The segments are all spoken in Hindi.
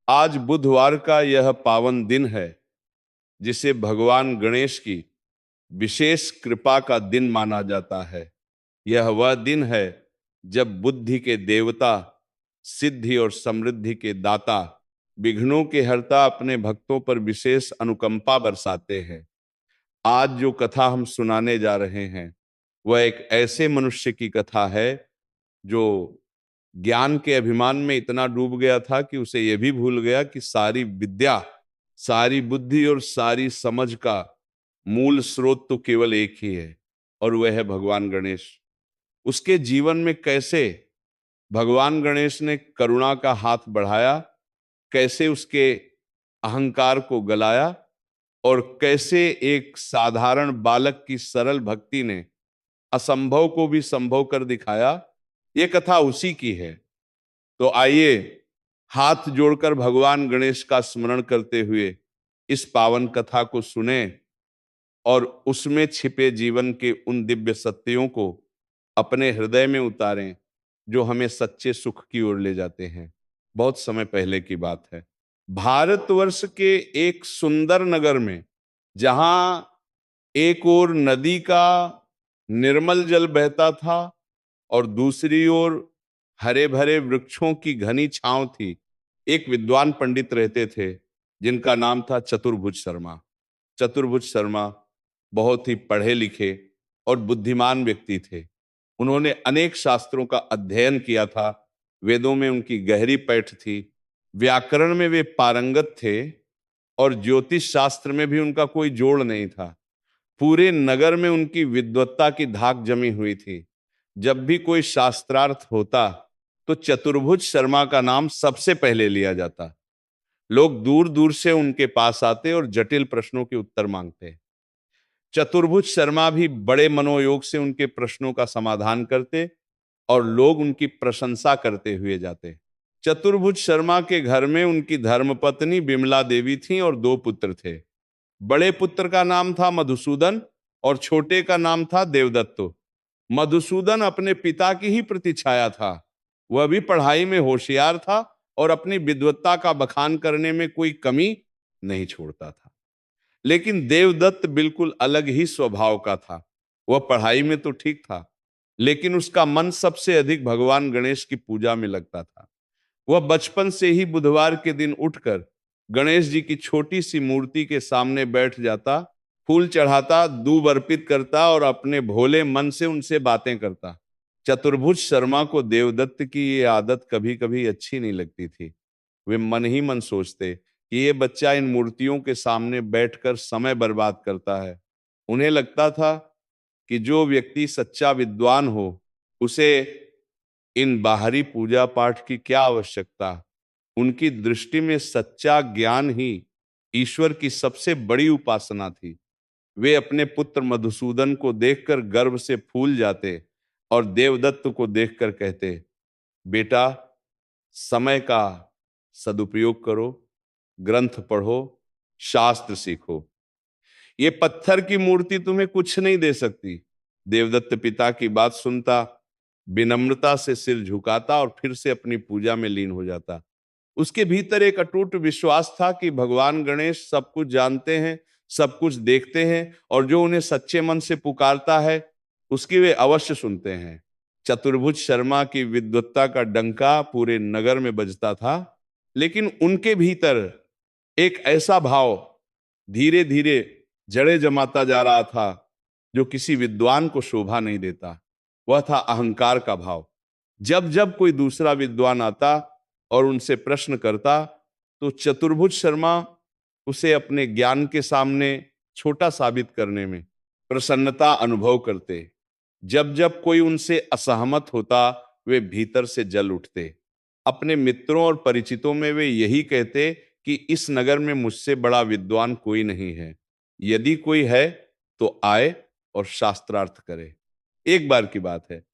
आज बुधवार का यह पावन दिन है, जिसे भगवान गणेश की विशेष कृपा का दिन माना जाता है। यह वह दिन है जब बुद्धि के देवता, सिद्धि और समृद्धि के दाता, विघ्नों के हरता अपने भक्तों पर विशेष अनुकंपा बरसाते हैं। आज जो कथा हम सुनाने जा रहे हैं, वह एक ऐसे मनुष्य की कथा है जो ज्ञान के अभिमान में इतना डूब गया था कि उसे यह भी भूल गया कि सारी विद्या, सारी बुद्धि और सारी समझ का मूल स्रोत तो केवल एक ही है, और वह है भगवान गणेश। उसके जीवन में कैसे भगवान गणेश ने करुणा का हाथ बढ़ाया, कैसे उसके अहंकार को गलाया, और कैसे एक साधारण बालक की सरल भक्ति ने असंभव को भी संभव कर दिखाया, ये कथा उसी की है। तो आइए हाथ जोड़कर भगवान गणेश का स्मरण करते हुए इस पावन कथा को सुने और उसमें छिपे जीवन के उन दिव्य सत्यों को अपने हृदय में उतारें, जो हमें सच्चे सुख की ओर ले जाते हैं। बहुत समय पहले की बात है, भारतवर्ष के एक सुंदर नगर में, जहां एक ओर नदी का निर्मल जल बहता था और दूसरी ओर हरे भरे वृक्षों की घनी छांव थी, एक विद्वान पंडित रहते थे जिनका नाम था चतुर्भुज शर्मा। चतुर्भुज शर्मा बहुत ही पढ़े लिखे और बुद्धिमान व्यक्ति थे। उन्होंने अनेक शास्त्रों का अध्ययन किया था, वेदों में उनकी गहरी पैठ थी, व्याकरण में वे पारंगत थे और ज्योतिष शास्त्र में भी उनका कोई जोड़ नहीं था। पूरे नगर में उनकी विद्वत्ता की धाक जमी हुई थी। जब भी कोई शास्त्रार्थ होता तो चतुर्भुज शर्मा का नाम सबसे पहले लिया जाता। लोग दूर दूर से उनके पास आते और जटिल प्रश्नों के उत्तर मांगते। चतुर्भुज शर्मा भी बड़े मनोयोग से उनके प्रश्नों का समाधान करते और लोग उनकी प्रशंसा करते हुए जाते। चतुर्भुज शर्मा के घर में उनकी धर्मपत्नी बिमला देवी थीं और दो पुत्र थे। बड़े पुत्र का नाम था मधुसूदन और छोटे का नाम था देवदत्त। मधुसूदन अपने पिता की ही प्रतिछाया था। वह भी पढ़ाई में होशियार था और अपनी विद्वत्ता का बखान करने में कोई कमी नहीं छोड़ता था। लेकिन देवदत्त बिल्कुल अलग ही स्वभाव का था। वह पढ़ाई में तो ठीक था, लेकिन उसका मन सबसे अधिक भगवान गणेश की पूजा में लगता था। वह बचपन से ही बुधवार के दिन उठकर गणेश जी की छोटी सी मूर्ति के सामने बैठ जाता, फूल चढ़ाता, दूब अर्पित करता और अपने भोले मन से उनसे बातें करता। चतुर्भुज शर्मा को देवदत्त की ये आदत कभी कभी अच्छी नहीं लगती थी। वे मन ही मन सोचते कि ये बच्चा इन मूर्तियों के सामने बैठकर समय बर्बाद करता है। उन्हें लगता था कि जो व्यक्ति सच्चा विद्वान हो, उसे इन बाहरी पूजा पाठ की क्या आवश्यकता। उनकी दृष्टि में सच्चा ज्ञान ही ईश्वर की सबसे बड़ी उपासना थी। वे अपने पुत्र मधुसूदन को देखकर गर्व से फूल जाते और देवदत्त को देखकर कहते, बेटा, समय का सदुपयोग करो, ग्रंथ पढ़ो, शास्त्र सीखो। ये पत्थर की मूर्ति तुम्हें कुछ नहीं दे सकती। देवदत्त पिता की बात सुनता, विनम्रता से सिर झुकाता और फिर से अपनी पूजा में लीन हो जाता। उसके भीतर एक अटूट विश्वास था कि भगवान गणेश सब कुछ जानते हैं, सब कुछ देखते हैं और जो उन्हें सच्चे मन से पुकारता है, उसकी वे अवश्य सुनते हैं। चतुर्भुज शर्मा की विद्वत्ता का डंका पूरे नगर में बजता था, लेकिन उनके भीतर एक ऐसा भाव धीरे धीरे जड़ें जमाता जा रहा था जो किसी विद्वान को शोभा नहीं देता। वह था अहंकार का भाव। जब जब कोई दूसरा विद्वान आता और उनसे प्रश्न करता, तो चतुर्भुज शर्मा उसे अपने ज्ञान के सामने छोटा साबित करने में प्रसन्नता अनुभव करते। जब जब कोई उनसे असहमत होता, वे भीतर से जल उठते। अपने मित्रों और परिचितों में वे यही कहते कि इस नगर में मुझसे बड़ा विद्वान कोई नहीं है। यदि कोई है तो आए और शास्त्रार्थ करे। एक बार की बात है,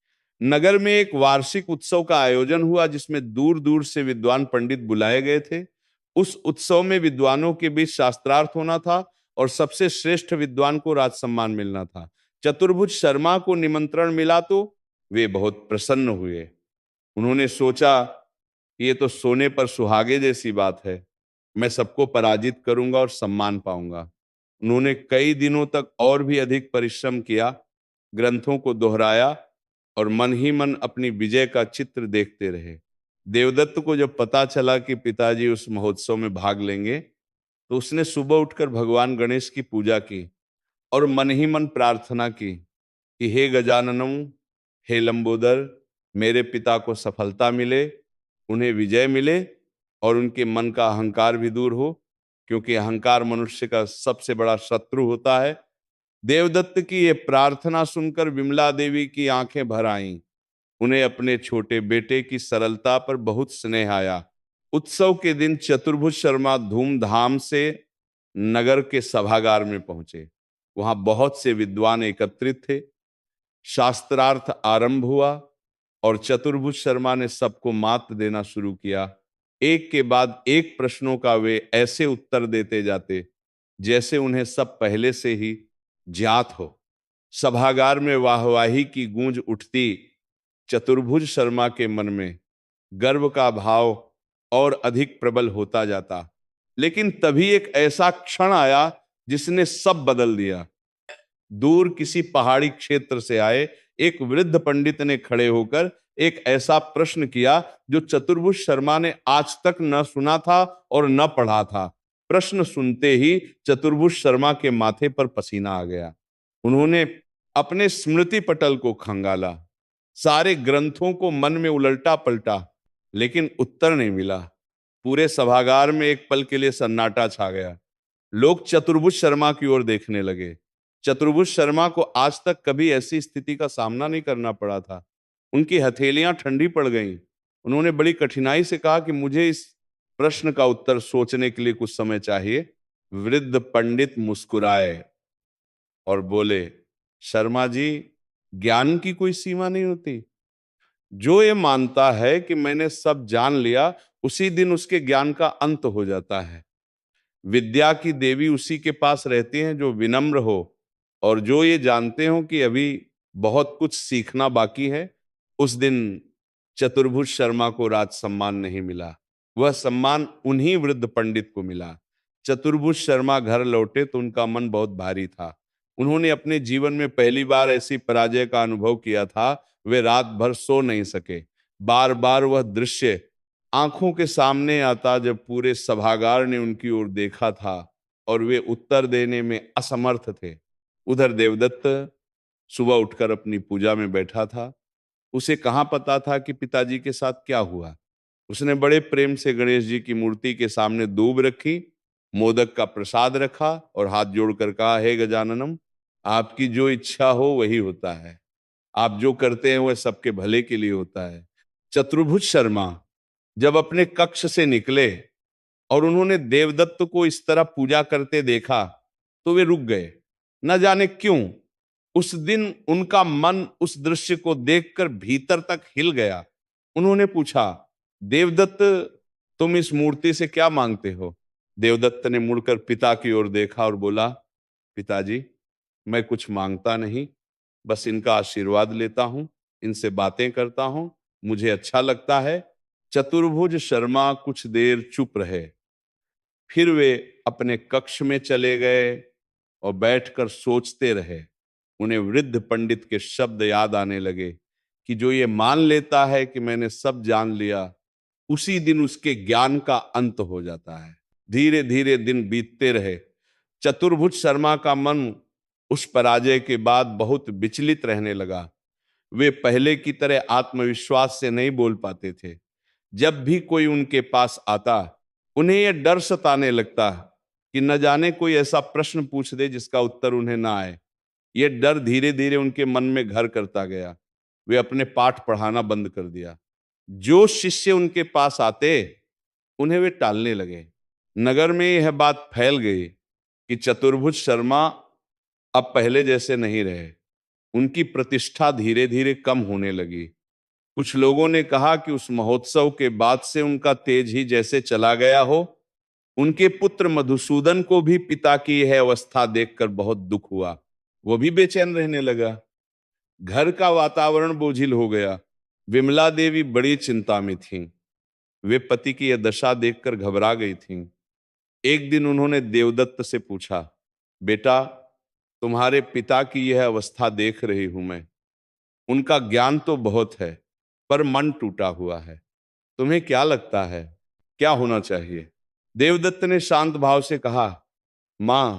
नगर में एक वार्षिक उत्सव का आयोजन हुआ, जिसमें दूर दूर से विद्वान पंडित बुलाए गए थे। उस उत्सव में विद्वानों के बीच शास्त्रार्थ होना था और सबसे श्रेष्ठ विद्वान को राज सम्मान मिलना था। चतुर्भुज शर्मा को निमंत्रण मिला तो वे बहुत प्रसन्न हुए। उन्होंने सोचा ये तो सोने पर सुहागे जैसी बात है। मैं सबको पराजित करूंगा और सम्मान पाऊंगा। उन्होंने कई दिनों तक और भी अधिक परिश्रम किया, ग्रंथों को दोहराया और मन ही मन अपनी विजय का चित्र देखते रहे। देवदत्त को जब पता चला कि पिताजी उस महोत्सव में भाग लेंगे, तो उसने सुबह उठकर भगवान गणेश की पूजा की और मन ही मन प्रार्थना की कि हे गजाननम, हे लंबोदर, मेरे पिता को सफलता मिले, उन्हें विजय मिले और उनके मन का अहंकार भी दूर हो, क्योंकि अहंकार मनुष्य का सबसे बड़ा शत्रु होता है। देवदत्त की ये प्रार्थना सुनकर विमला देवी की आंखें भर आईं। उन्हें अपने छोटे बेटे की सरलता पर बहुत स्नेह आया। उत्सव के दिन चतुर्भुज शर्मा धूमधाम से नगर के सभागार में पहुंचे। वहां बहुत से विद्वान एकत्रित थे। शास्त्रार्थ आरंभ हुआ और चतुर्भुज शर्मा ने सबको मात देना शुरू किया। एक के बाद एक प्रश्नों का वे ऐसे उत्तर देते जाते जैसे उन्हें सब पहले से ही ज्ञात हो। सभागार में वाहवाही की गूंज उठती। चतुर्भुज शर्मा के मन में गर्व का भाव और अधिक प्रबल होता जाता। लेकिन तभी एक ऐसा क्षण आया जिसने सब बदल दिया। दूर किसी पहाड़ी क्षेत्र से आए एक वृद्ध पंडित ने खड़े होकर एक ऐसा प्रश्न किया जो चतुर्भुज शर्मा ने आज तक न सुना था और न पढ़ा था। प्रश्न सुनते ही चतुर्भुज शर्मा के माथे पर पसीना आ गया। उन्होंने अपने स्मृति पटल को खंगाला, सारे ग्रंथों को मन में उलटा पलटा, लेकिन उत्तर नहीं मिला। पूरे सभागार में एक पल के लिए सन्नाटा छा गया। लोग चतुर्भुज शर्मा की ओर देखने लगे। चतुर्भुज शर्मा को आज तक कभी ऐसी स्थिति का सामना नहीं करना पड़ा था। उनकी हथेलियां ठंडी पड़ गईं। उन्होंने बड़ी कठिनाई से कहा कि मुझे इस प्रश्न का उत्तर सोचने के लिए कुछ समय चाहिए। वृद्ध पंडित मुस्कुराए और बोले, शर्मा जी, ज्ञान की कोई सीमा नहीं होती। जो ये मानता है कि मैंने सब जान लिया, उसी दिन उसके ज्ञान का अंत हो जाता है। विद्या की देवी उसी के पास रहती हैं जो विनम्र हो और जो ये जानते हो कि अभी बहुत कुछ सीखना बाकी है। उस दिन चतुर्भुज शर्मा को राज सम्मान नहीं मिला। वह सम्मान उन्हीं वृद्ध पंडित को मिला। चतुर्भुज शर्मा घर लौटे तो उनका मन बहुत भारी था। उन्होंने अपने जीवन में पहली बार ऐसी पराजय का अनुभव किया था। वे रात भर सो नहीं सके। बार बार वह दृश्य आंखों के सामने आता जब पूरे सभागार ने उनकी ओर देखा था और वे उत्तर देने में असमर्थ थे। उधर देवदत्त सुबह उठकर अपनी पूजा में बैठा था। उसे कहाँ पता था कि पिताजी के साथ क्या हुआ। उसने बड़े प्रेम से गणेश जी की मूर्ति के सामने दूब रखी, मोदक का प्रसाद रखा और हाथ जोड़कर कहा, हे गजाननम, आपकी जो इच्छा हो वही होता है। आप जो करते हैं वह सबके भले के लिए होता है। चतुर्भुज शर्मा जब अपने कक्ष से निकले और उन्होंने देवदत्त को इस तरह पूजा करते देखा तो वे रुक गए। न जाने क्यों उस दिन उनका मन उस दृश्य को देखकर भीतर तक हिल गया। उन्होंने पूछा, देवदत्त, तुम इस मूर्ति से क्या मांगते हो? देवदत्त ने मुड़कर पिता की ओर देखा और बोला, पिताजी, मैं कुछ मांगता नहीं, बस इनका आशीर्वाद लेता हूं, इनसे बातें करता हूं, मुझे अच्छा लगता है। चतुर्भुज शर्मा कुछ देर चुप रहे। फिर वे अपने कक्ष में चले गए और बैठकर सोचते रहे। उन्हें वृद्ध पंडित के शब्द याद आने लगे कि जो ये मान लेता है कि मैंने सब जान लिया, उसी दिन उसके ज्ञान का अंत हो जाता है। धीरे धीरे दिन बीतते रहे। चतुर्भुज शर्मा का मन उस पराजय के बाद बहुत विचलित रहने लगा। वे पहले की तरह आत्मविश्वास से नहीं बोल पाते थे। जब भी कोई उनके पास आता, उन्हें यह डर सताने लगता कि न जाने कोई ऐसा प्रश्न पूछ दे जिसका उत्तर उन्हें ना आए। यह डर धीरे धीरे उनके मन में घर करता गया। वे अपने पाठ पढ़ाना बंद कर दिया। जो शिष्य उनके पास आते, उन्हें वे टालने लगे। नगर में यह बात फैल गई कि चतुर्भुज शर्मा अब पहले जैसे नहीं रहे। उनकी प्रतिष्ठा धीरे धीरे कम होने लगी। कुछ लोगों ने कहा कि उस महोत्सव के बाद से उनका तेज ही जैसे चला गया हो। उनके पुत्र मधुसूदन को भी पिता की यह अवस्था देखकर बहुत दुख हुआ। वो भी बेचैन रहने लगा। घर का वातावरण बोझिल हो गया। विमला देवी बड़ी चिंता में थीं। वे पति की यह दशा देखकर घबरा गई थीं। एक दिन उन्होंने देवदत्त से पूछा, बेटा, तुम्हारे पिता की यह अवस्था देख रही हूं मैं। उनका ज्ञान तो बहुत है, पर मन टूटा हुआ है। तुम्हें क्या लगता है, क्या होना चाहिए? देवदत्त ने शांत भाव से कहा, मां,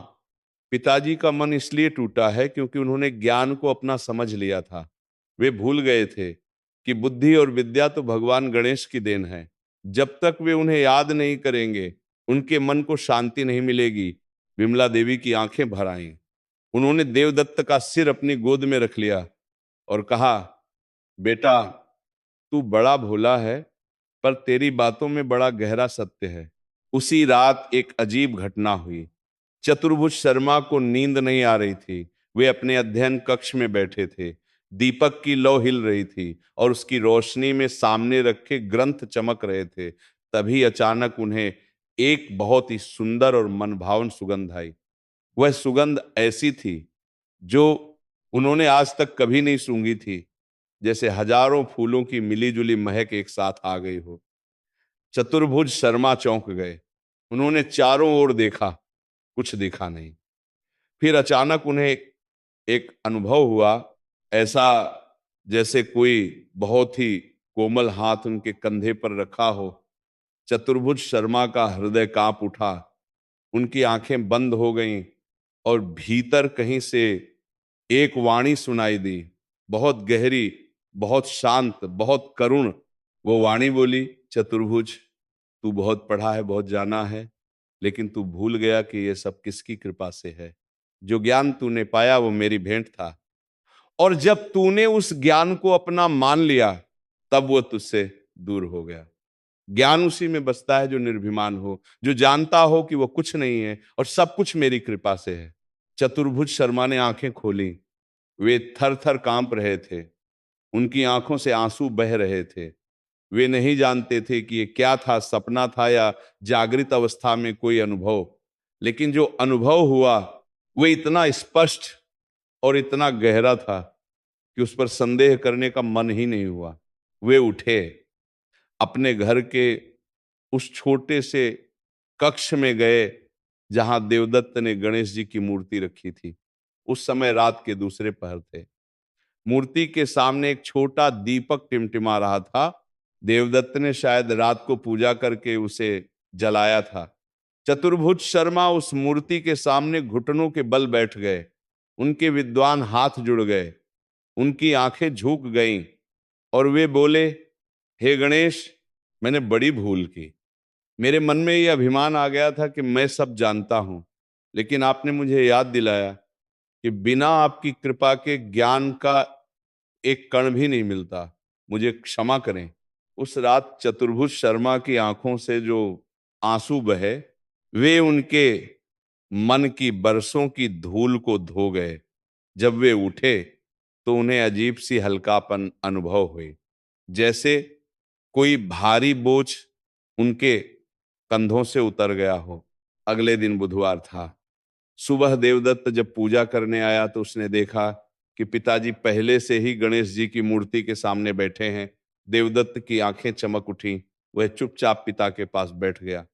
पिताजी का मन इसलिए टूटा है क्योंकि उन्होंने ज्ञान को अपना समझ लिया था। वे भूल गए थे कि बुद्धि और विद्या तो भगवान गणेश की देन है। जब तक वे उन्हें याद नहीं करेंगे, उनके मन को शांति नहीं मिलेगी। विमला देवी की आंखें भर आईं। उन्होंने देवदत्त का सिर अपनी गोद में रख लिया और कहा, बेटा, तू बड़ा भोला है, पर तेरी बातों में बड़ा गहरा सत्य है। उसी रात एक अजीब घटना हुई। चतुर्भुज शर्मा को नींद नहीं आ रही थी। वे अपने अध्ययन कक्ष में बैठे थे। दीपक की लौ हिल रही थी और उसकी रोशनी में सामने रखे ग्रंथ चमक रहे थे। तभी अचानक उन्हें एक बहुत ही सुंदर और मनभावन सुगंध आई। वह सुगंध ऐसी थी जो उन्होंने आज तक कभी नहीं सूंघी थी, जैसे हजारों फूलों की मिलीजुली महक एक साथ आ गई हो। चतुर्भुज शर्मा चौंक गए। उन्होंने चारों ओर देखा, कुछ दिखा नहीं। फिर अचानक उन्हें एक अनुभव हुआ, ऐसा जैसे कोई बहुत ही कोमल हाथ उनके कंधे पर रखा हो। चतुर्भुज शर्मा का हृदय कांप उठा। उनकी आंखें बंद हो गईं और भीतर कहीं से एक वाणी सुनाई दी, बहुत गहरी, बहुत शांत, बहुत करुण। वो वाणी बोली, चतुर्भुज, तू बहुत पढ़ा है, बहुत जाना है, लेकिन तू भूल गया कि ये सब किसकी कृपा से है। जो ज्ञान तूने पाया वो मेरी भेंट था, और जब तूने उस ज्ञान को अपना मान लिया, तब वो तुझसे दूर हो गया। ज्ञान उसी में बसता है जो निर्भिमान हो, जो जानता हो कि वो कुछ नहीं है और सब कुछ मेरी कृपा से है। चतुर्भुज शर्मा ने आंखें खोली। वे थर थर कांप रहे थे। उनकी आंखों से आंसू बह रहे थे। वे नहीं जानते थे कि ये क्या था, सपना था या जागृत अवस्था में कोई अनुभव। लेकिन जो अनुभव हुआ वो इतना स्पष्ट और इतना गहरा था कि उस पर संदेह करने का मन ही नहीं हुआ। वे उठे, अपने घर के उस छोटे से कक्ष में गए जहां देवदत्त ने गणेश जी की मूर्ति रखी थी। उस समय रात के दूसरे पहर थे। मूर्ति के सामने एक छोटा दीपक टिमटिमा रहा था। देवदत्त ने शायद रात को पूजा करके उसे जलाया था। चतुर्भुज शर्मा उस मूर्ति के सामने घुटनों के बल बैठ गए। उनके विद्वान हाथ जुड़ गए, उनकी आंखें झुक गईं और वे बोले, हे गणेश, मैंने बड़ी भूल की। मेरे मन में यह अभिमान आ गया था कि मैं सब जानता हूं, लेकिन आपने मुझे याद दिलाया कि बिना आपकी कृपा के ज्ञान का एक कण भी नहीं मिलता। मुझे क्षमा करें। उस रात चतुर्भुज शर्मा की आंखों से जो आंसू बहे, वे उनके मन की बरसों की धूल को धो गए। जब वे उठे तो उन्हें अजीब सी हल्कापन अनुभव हुई, जैसे कोई भारी बोझ उनके कंधों से उतर गया हो। अगले दिन बुधवार था। सुबह देवदत्त जब पूजा करने आया तो उसने देखा कि पिताजी पहले से ही गणेश जी की मूर्ति के सामने बैठे हैं। देवदत्त की आंखें चमक उठी। वह चुपचाप पिता के पास बैठ गया।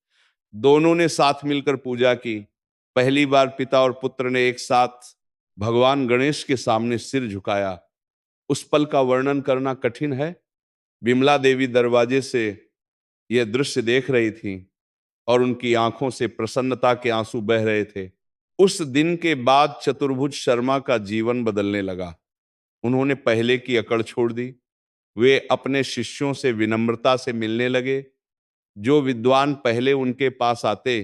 दोनों ने साथ मिलकर पूजा की। पहली बार पिता और पुत्र ने एक साथ भगवान गणेश के सामने सिर झुकाया। उस पल का वर्णन करना कठिन है। विमला देवी दरवाजे से यह दृश्य देख रही थी और उनकी आंखों से प्रसन्नता के आंसू बह रहे थे। उस दिन के बाद चतुर्भुज शर्मा का जीवन बदलने लगा। उन्होंने पहले की अकड़ छोड़ दी। वे अपने शिष्यों से विनम्रता से मिलने लगे। जो विद्वान पहले उनके पास आते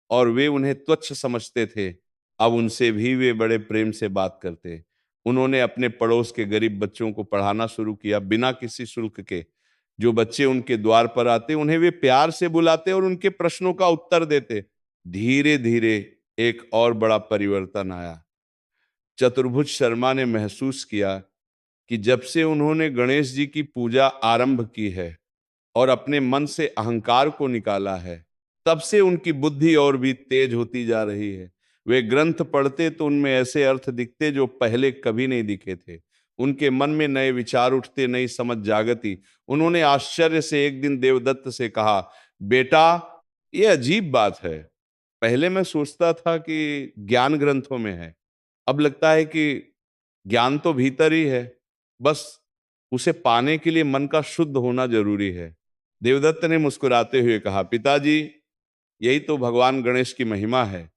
और वे उन्हें तुच्छ समझते थे, अब उनसे भी वे बड़े प्रेम से बात करते। उन्होंने अपने पड़ोस के गरीब बच्चों को पढ़ाना शुरू किया, बिना किसी शुल्क के। जो बच्चे उनके द्वार पर आते उन्हें वे प्यार से बुलाते और उनके प्रश्नों का उत्तर देते। धीरे धीरे एक और बड़ा परिवर्तन आया। चतुर्भुज शर्मा ने महसूस किया कि जब से उन्होंने गणेश जी की पूजा आरंभ की है और अपने मन से अहंकार को निकाला है, तब से उनकी बुद्धि और भी तेज होती जा रही है। वे ग्रंथ पढ़ते तो उनमें ऐसे अर्थ दिखते जो पहले कभी नहीं दिखे थे। उनके मन में नए विचार उठते, नई समझ जागती। उन्होंने आश्चर्य से एक दिन देवदत्त से कहा, बेटा, ये अजीब बात है। पहले मैं सोचता था कि ज्ञान ग्रंथों में है, अब लगता है कि ज्ञान तो भीतर ही है, बस उसे पाने के लिए मन का शुद्ध होना जरूरी है। देवदत्त ने मुस्कुराते हुए कहा, पिताजी, यही तो भगवान गणेश की महिमा है।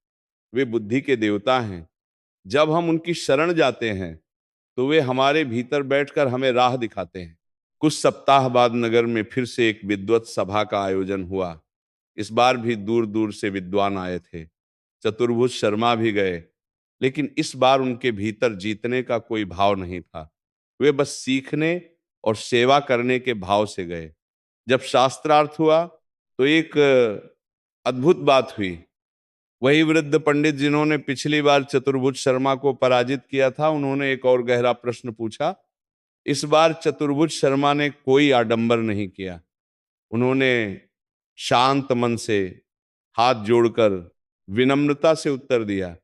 वे बुद्धि के देवता हैं। जब हम उनकी शरण जाते हैं तो वे हमारे भीतर बैठकर हमें राह दिखाते हैं। कुछ सप्ताह बाद नगर में फिर से एक विद्वत सभा का आयोजन हुआ। इस बार भी दूर दूर से विद्वान आए थे। चतुर्भुज शर्मा भी गए, लेकिन इस बार उनके भीतर जीतने का कोई भाव नहीं था। वे बस सीखने और सेवा करने के भाव से गए। जब शास्त्रार्थ हुआ तो एक अद्भुत बात हुई। वही वृद्ध पंडित जिन्होंने पिछली बार चतुर्भुज शर्मा को पराजित किया था, उन्होंने एक और गहरा प्रश्न पूछा। इस बार चतुर्भुज शर्मा ने कोई आडंबर नहीं किया। उन्होंने शांत मन से हाथ जोड़कर विनम्रता से उत्तर दिया।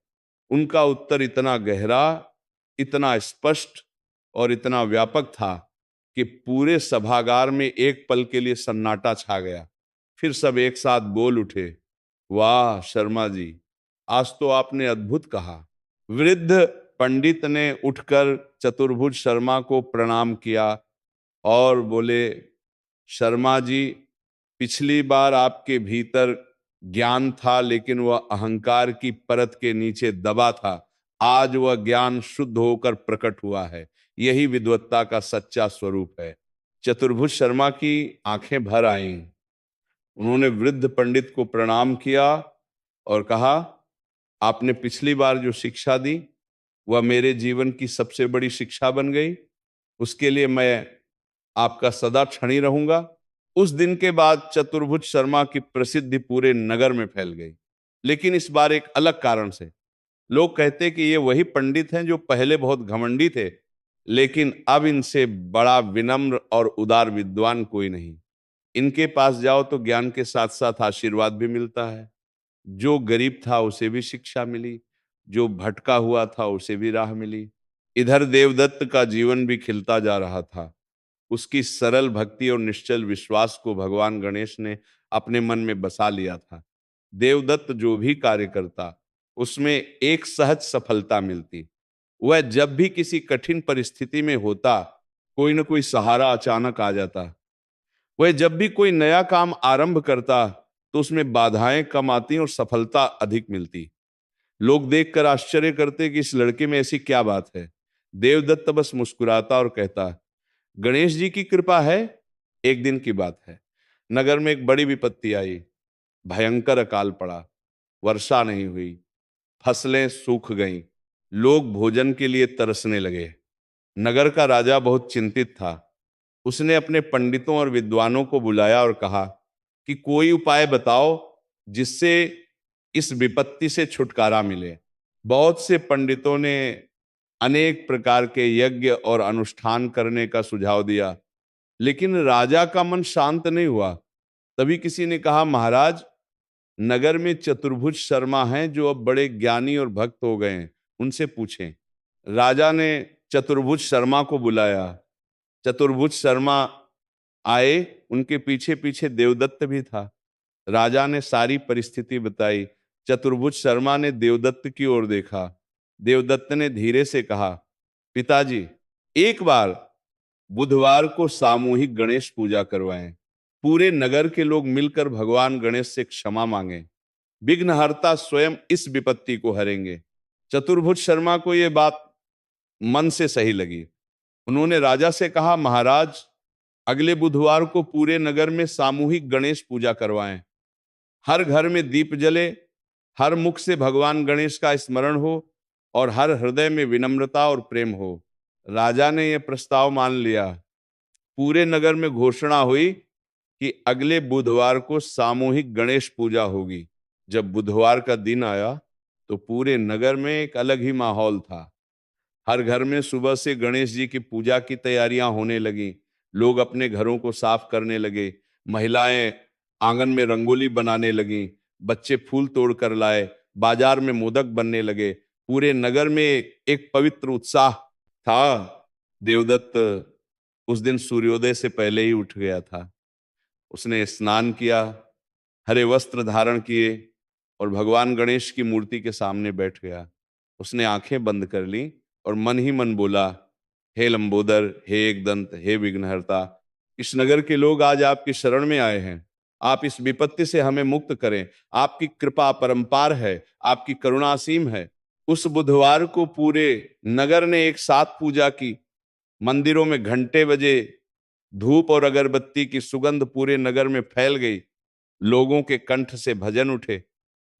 उनका उत्तर इतना गहरा, इतना स्पष्ट और इतना व्यापक था कि पूरे सभागार में एक पल के लिए सन्नाटा छा गया। फिर सब एक साथ बोल उठे, वाह शर्मा जी, आज तो आपने अद्भुत कहा। वृद्ध पंडित ने उठकर चतुर्भुज शर्मा को प्रणाम किया और बोले, शर्मा जी, पिछली बार आपके भीतर ज्ञान था, लेकिन वह अहंकार की परत के नीचे दबा था। आज वह ज्ञान शुद्ध होकर प्रकट हुआ है। यही विद्वत्ता का सच्चा स्वरूप है। चतुर्भुज शर्मा की आंखें भर आईं। उन्होंने वृद्ध पंडित को प्रणाम किया और कहा, आपने पिछली बार जो शिक्षा दी वह मेरे जीवन की सबसे बड़ी शिक्षा बन गई। उसके लिए मैं आपका सदा क्षणी रहूंगा। उस दिन के बाद चतुर्भुज शर्मा की प्रसिद्धि पूरे नगर में फैल गई, लेकिन इस बार एक अलग कारण से। लोग कहते कि ये वही पंडित हैं जो पहले बहुत घमंडी थे, लेकिन अब इनसे बड़ा विनम्र और उदार विद्वान कोई नहीं। इनके पास जाओ तो ज्ञान के साथ साथ आशीर्वाद भी मिलता है। जो गरीब था उसे भी शिक्षा मिली, जो भटका हुआ था उसे भी राह मिली। इधर देवदत्त का जीवन भी खिलता जा रहा था। उसकी सरल भक्ति और निश्चल विश्वास को भगवान गणेश ने अपने मन में बसा लिया था। देवदत्त जो भी कार्य करता उसमें एक सहज सफलता मिलती। वह जब भी किसी कठिन परिस्थिति में होता, कोई न कोई सहारा अचानक आ जाता। वह जब भी कोई नया काम आरंभ करता तो उसमें बाधाएं कम आती और सफलता अधिक मिलती। लोग देखकर आश्चर्य करते कि इस लड़के में ऐसी क्या बात है। देवदत्त बस मुस्कुराता और कहता, गणेश जी की कृपा है। एक दिन की बात है, नगर में एक बड़ी विपत्ति आई। भयंकर अकाल पड़ा, वर्षा नहीं हुई, फसलें सूख गईं, लोग भोजन के लिए तरसने लगे। नगर का राजा बहुत चिंतित था। उसने अपने पंडितों और विद्वानों को बुलाया और कहा कि कोई उपाय बताओ जिससे इस विपत्ति से छुटकारा मिले। बहुत से पंडितों ने अनेक प्रकार के यज्ञ और अनुष्ठान करने का सुझाव दिया, लेकिन राजा का मन शांत नहीं हुआ। तभी किसी ने कहा, महाराज, नगर में चतुर्भुज शर्मा हैं जो अब बड़े ज्ञानी और भक्त हो गए हैं, उनसे पूछें। राजा ने चतुर्भुज शर्मा को बुलाया। चतुर्भुज शर्मा आए, उनके पीछे पीछे देवदत्त भी था। राजा ने सारी परिस्थिति बताई। चतुर्भुज शर्मा ने देवदत्त की ओर देखा। देवदत्त ने धीरे से कहा, पिताजी, एक बार बुधवार को सामूहिक गणेश पूजा करवाएं। पूरे नगर के लोग मिलकर भगवान गणेश से क्षमा मांगे। विघ्नहर्ता स्वयं इस विपत्ति को हरेंगे। चतुर्भुज शर्मा को यह बात मन से सही लगी। उन्होंने राजा से कहा, महाराज, अगले बुधवार को पूरे नगर में सामूहिक गणेश पूजा करवाएं। हर घर में दीप जले, हर मुख से भगवान गणेश का स्मरण हो और हर हृदय में विनम्रता और प्रेम हो। राजा ने यह प्रस्ताव मान लिया। पूरे नगर में घोषणा हुई कि अगले बुधवार को सामूहिक गणेश पूजा होगी। जब बुधवार का दिन आया तो पूरे नगर में एक अलग ही माहौल था। हर घर में सुबह से गणेश जी की पूजा की तैयारियां होने लगी। लोग अपने घरों को साफ करने लगे। महिलाएं आंगन में रंगोली बनाने लगी। बच्चे फूल तोड़ कर लाए। बाजार में मोदक बनने लगे। पूरे नगर में एक पवित्र उत्साह था। देवदत्त उस दिन सूर्योदय से पहले ही उठ गया था। उसने स्नान किया, हरे वस्त्र धारण किए और भगवान गणेश की मूर्ति के सामने बैठ गया। उसने आंखें बंद कर ली और मन ही मन बोला, हे लंबोदर, हे एकदंत, हे विघ्नहर्ता, इस नगर के लोग आज आपकी शरण में आए हैं। आप इस विपत्ति से हमें मुक्त करें। आपकी कृपा अपरंपार है, आपकी करुणा असीम है। उस बुधवार को पूरे नगर ने एक साथ पूजा की। मंदिरों में घंटे बजे, धूप और अगरबत्ती की सुगंध पूरे नगर में फैल गई। लोगों के कंठ से भजन उठे।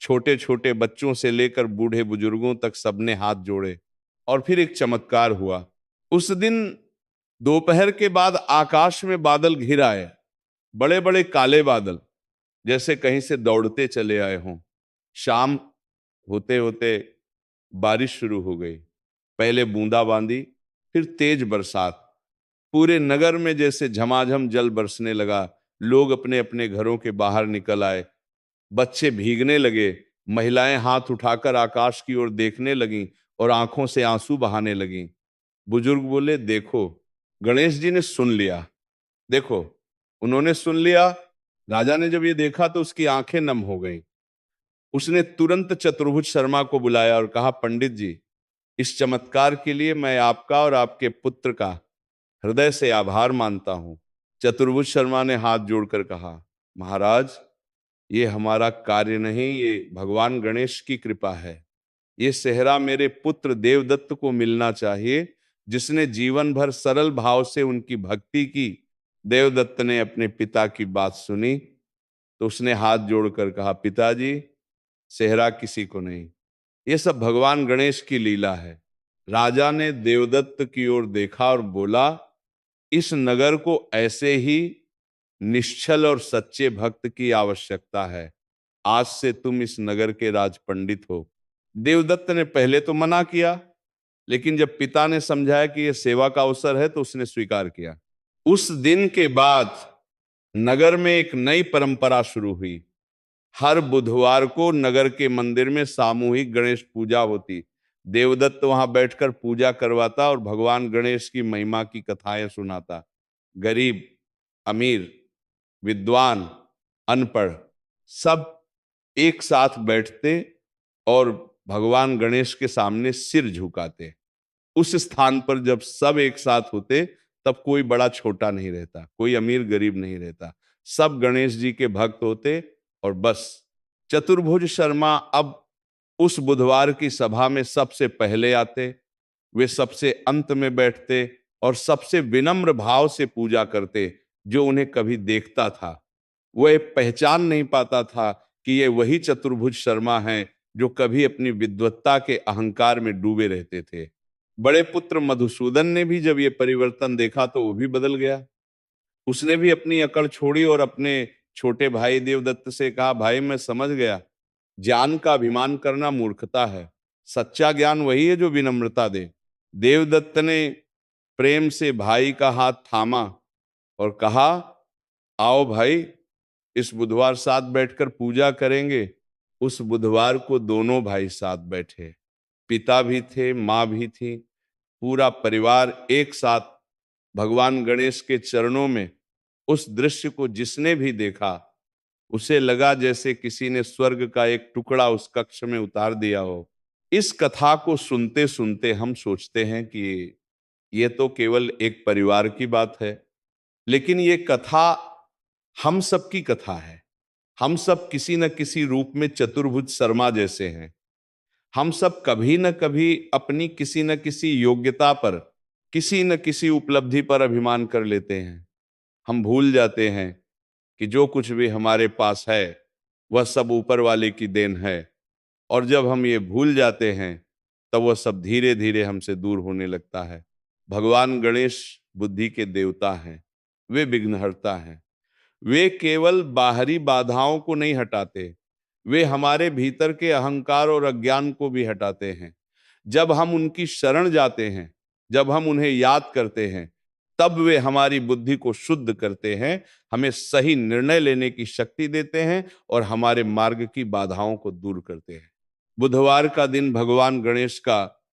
छोटे छोटे बच्चों से लेकर बूढ़े बुजुर्गों तक सबने हाथ जोड़े। और फिर एक चमत्कार हुआ। उस दिन दोपहर के बाद आकाश में बादल घिर आए, बड़े बड़े काले बादल, जैसे कहीं से दौड़ते चले आए हों। शाम होते होते बारिश शुरू हो गई। पहले बूंदाबांदी, फिर तेज बरसात। पूरे नगर में जैसे झमाझम जल बरसने लगा। लोग अपने अपने घरों के बाहर निकल आए। बच्चे भीगने लगे, महिलाएं हाथ उठाकर आकाश की ओर देखने लगीं और आंखों से आंसू बहाने लगीं। बुजुर्ग बोले, देखो, गणेश जी ने सुन लिया। देखो, उन्होंने सुन लिया। राजा ने जब ये देखा तो उसकी आंखें नम हो गईं। उसने तुरंत चतुर्भुज शर्मा को बुलाया और कहा, पंडित जी, इस चमत्कार के लिए मैं आपका और आपके पुत्र का हृदय से आभार मानता हूं। चतुर्भुज शर्मा ने हाथ जोड़कर कहा, महाराज, ये हमारा कार्य नहीं, ये भगवान गणेश की कृपा है। ये सेहरा मेरे पुत्र देवदत्त को मिलना चाहिए, जिसने जीवन भर सरल भाव से उनकी भक्ति की। देवदत्त ने अपने पिता की बात सुनी तो उसने हाथ जोड़कर कहा, पिताजी, सेहरा किसी को नहीं, ये सब भगवान गणेश की लीला है। राजा ने देवदत्त की ओर देखा और बोला, इस नगर को ऐसे ही निश्चल और सच्चे भक्त की आवश्यकता है। आज से तुम इस नगर के राज पंडित हो। देवदत्त ने पहले तो मना किया, लेकिन जब पिता ने समझाया कि यह सेवा का अवसर है तो उसने स्वीकार किया। उस दिन के बाद नगर में एक नई परंपरा शुरू हुई। हर बुधवार को नगर के मंदिर में सामूहिक गणेश पूजा होती। देवदत्त वहां बैठकर पूजा करवाता और भगवान गणेश की महिमा की कथाएं सुनाता। गरीब, अमीर, विद्वान, अनपढ़, सब एक साथ बैठते और भगवान गणेश के सामने सिर झुकाते। उस स्थान पर जब सब एक साथ होते तब कोई बड़ा छोटा नहीं रहता, कोई अमीर गरीब नहीं रहता, सब गणेश जी के भक्त होते। और बस चतुर्भुज शर्मा अब उस बुधवार की सभा में सबसे पहले आते, वे सबसे अंत में बैठते और सबसे विनम्र भाव से पूजा करते। जो उन्हें कभी देखता था वह पहचान नहीं पाता था कि ये वही चतुर्भुज शर्मा हैं जो कभी अपनी विद्वत्ता के अहंकार में डूबे रहते थे। बड़े पुत्र मधुसूदन ने भी जब ये परिवर्तन देखा तो वो भी बदल गया। उसने भी अपनी अकड़ छोड़ी और अपने छोटे भाई देवदत्त से कहा, भाई, मैं समझ गया, ज्ञान का अभिमान करना मूर्खता है। सच्चा ज्ञान वही है जो विनम्रता दे। देवदत्त ने प्रेम से भाई का हाथ थामा और कहा, आओ भाई, इस बुधवार साथ बैठकर पूजा करेंगे। उस बुधवार को दोनों भाई साथ बैठे। पिता भी थे, माँ भी थी, पूरा परिवार एक साथ भगवान गणेश के चरणों में। उस दृश्य को जिसने भी देखा उसे लगा जैसे किसी ने स्वर्ग का एक टुकड़ा उस कक्ष में उतार दिया हो। इस कथा को सुनते सुनते हम सोचते हैं कि ये तो केवल एक परिवार की बात है, लेकिन ये कथा हम सब की कथा है। हम सब किसी न किसी रूप में चतुर्भुज शर्मा जैसे हैं। हम सब कभी न कभी अपनी किसी न किसी योग्यता पर, किसी न किसी उपलब्धि पर अभिमान कर लेते हैं। हम भूल जाते हैं कि जो कुछ भी हमारे पास है वह सब ऊपर वाले की देन है। और जब हम ये भूल जाते हैं तब वह सब धीरे धीरे हमसे दूर होने लगता है। भगवान गणेश बुद्धि के देवता हैं, वे विघ्नहर्ता हैं। वे केवल बाहरी बाधाओं को नहीं हटाते, वे हमारे भीतर के अहंकार और अज्ञान को भी हटाते हैं। जब हम उनकी शरण जाते हैं, जब हम उन्हें याद करते हैं, तब वे हमारी बुद्धि को शुद्ध करते हैं, हमें सही निर्णय लेने की शक्ति देते हैं और हमारे मार्ग की बाधाओं को दूर करते हैं। बुधवार का दिन भगवान गणेश का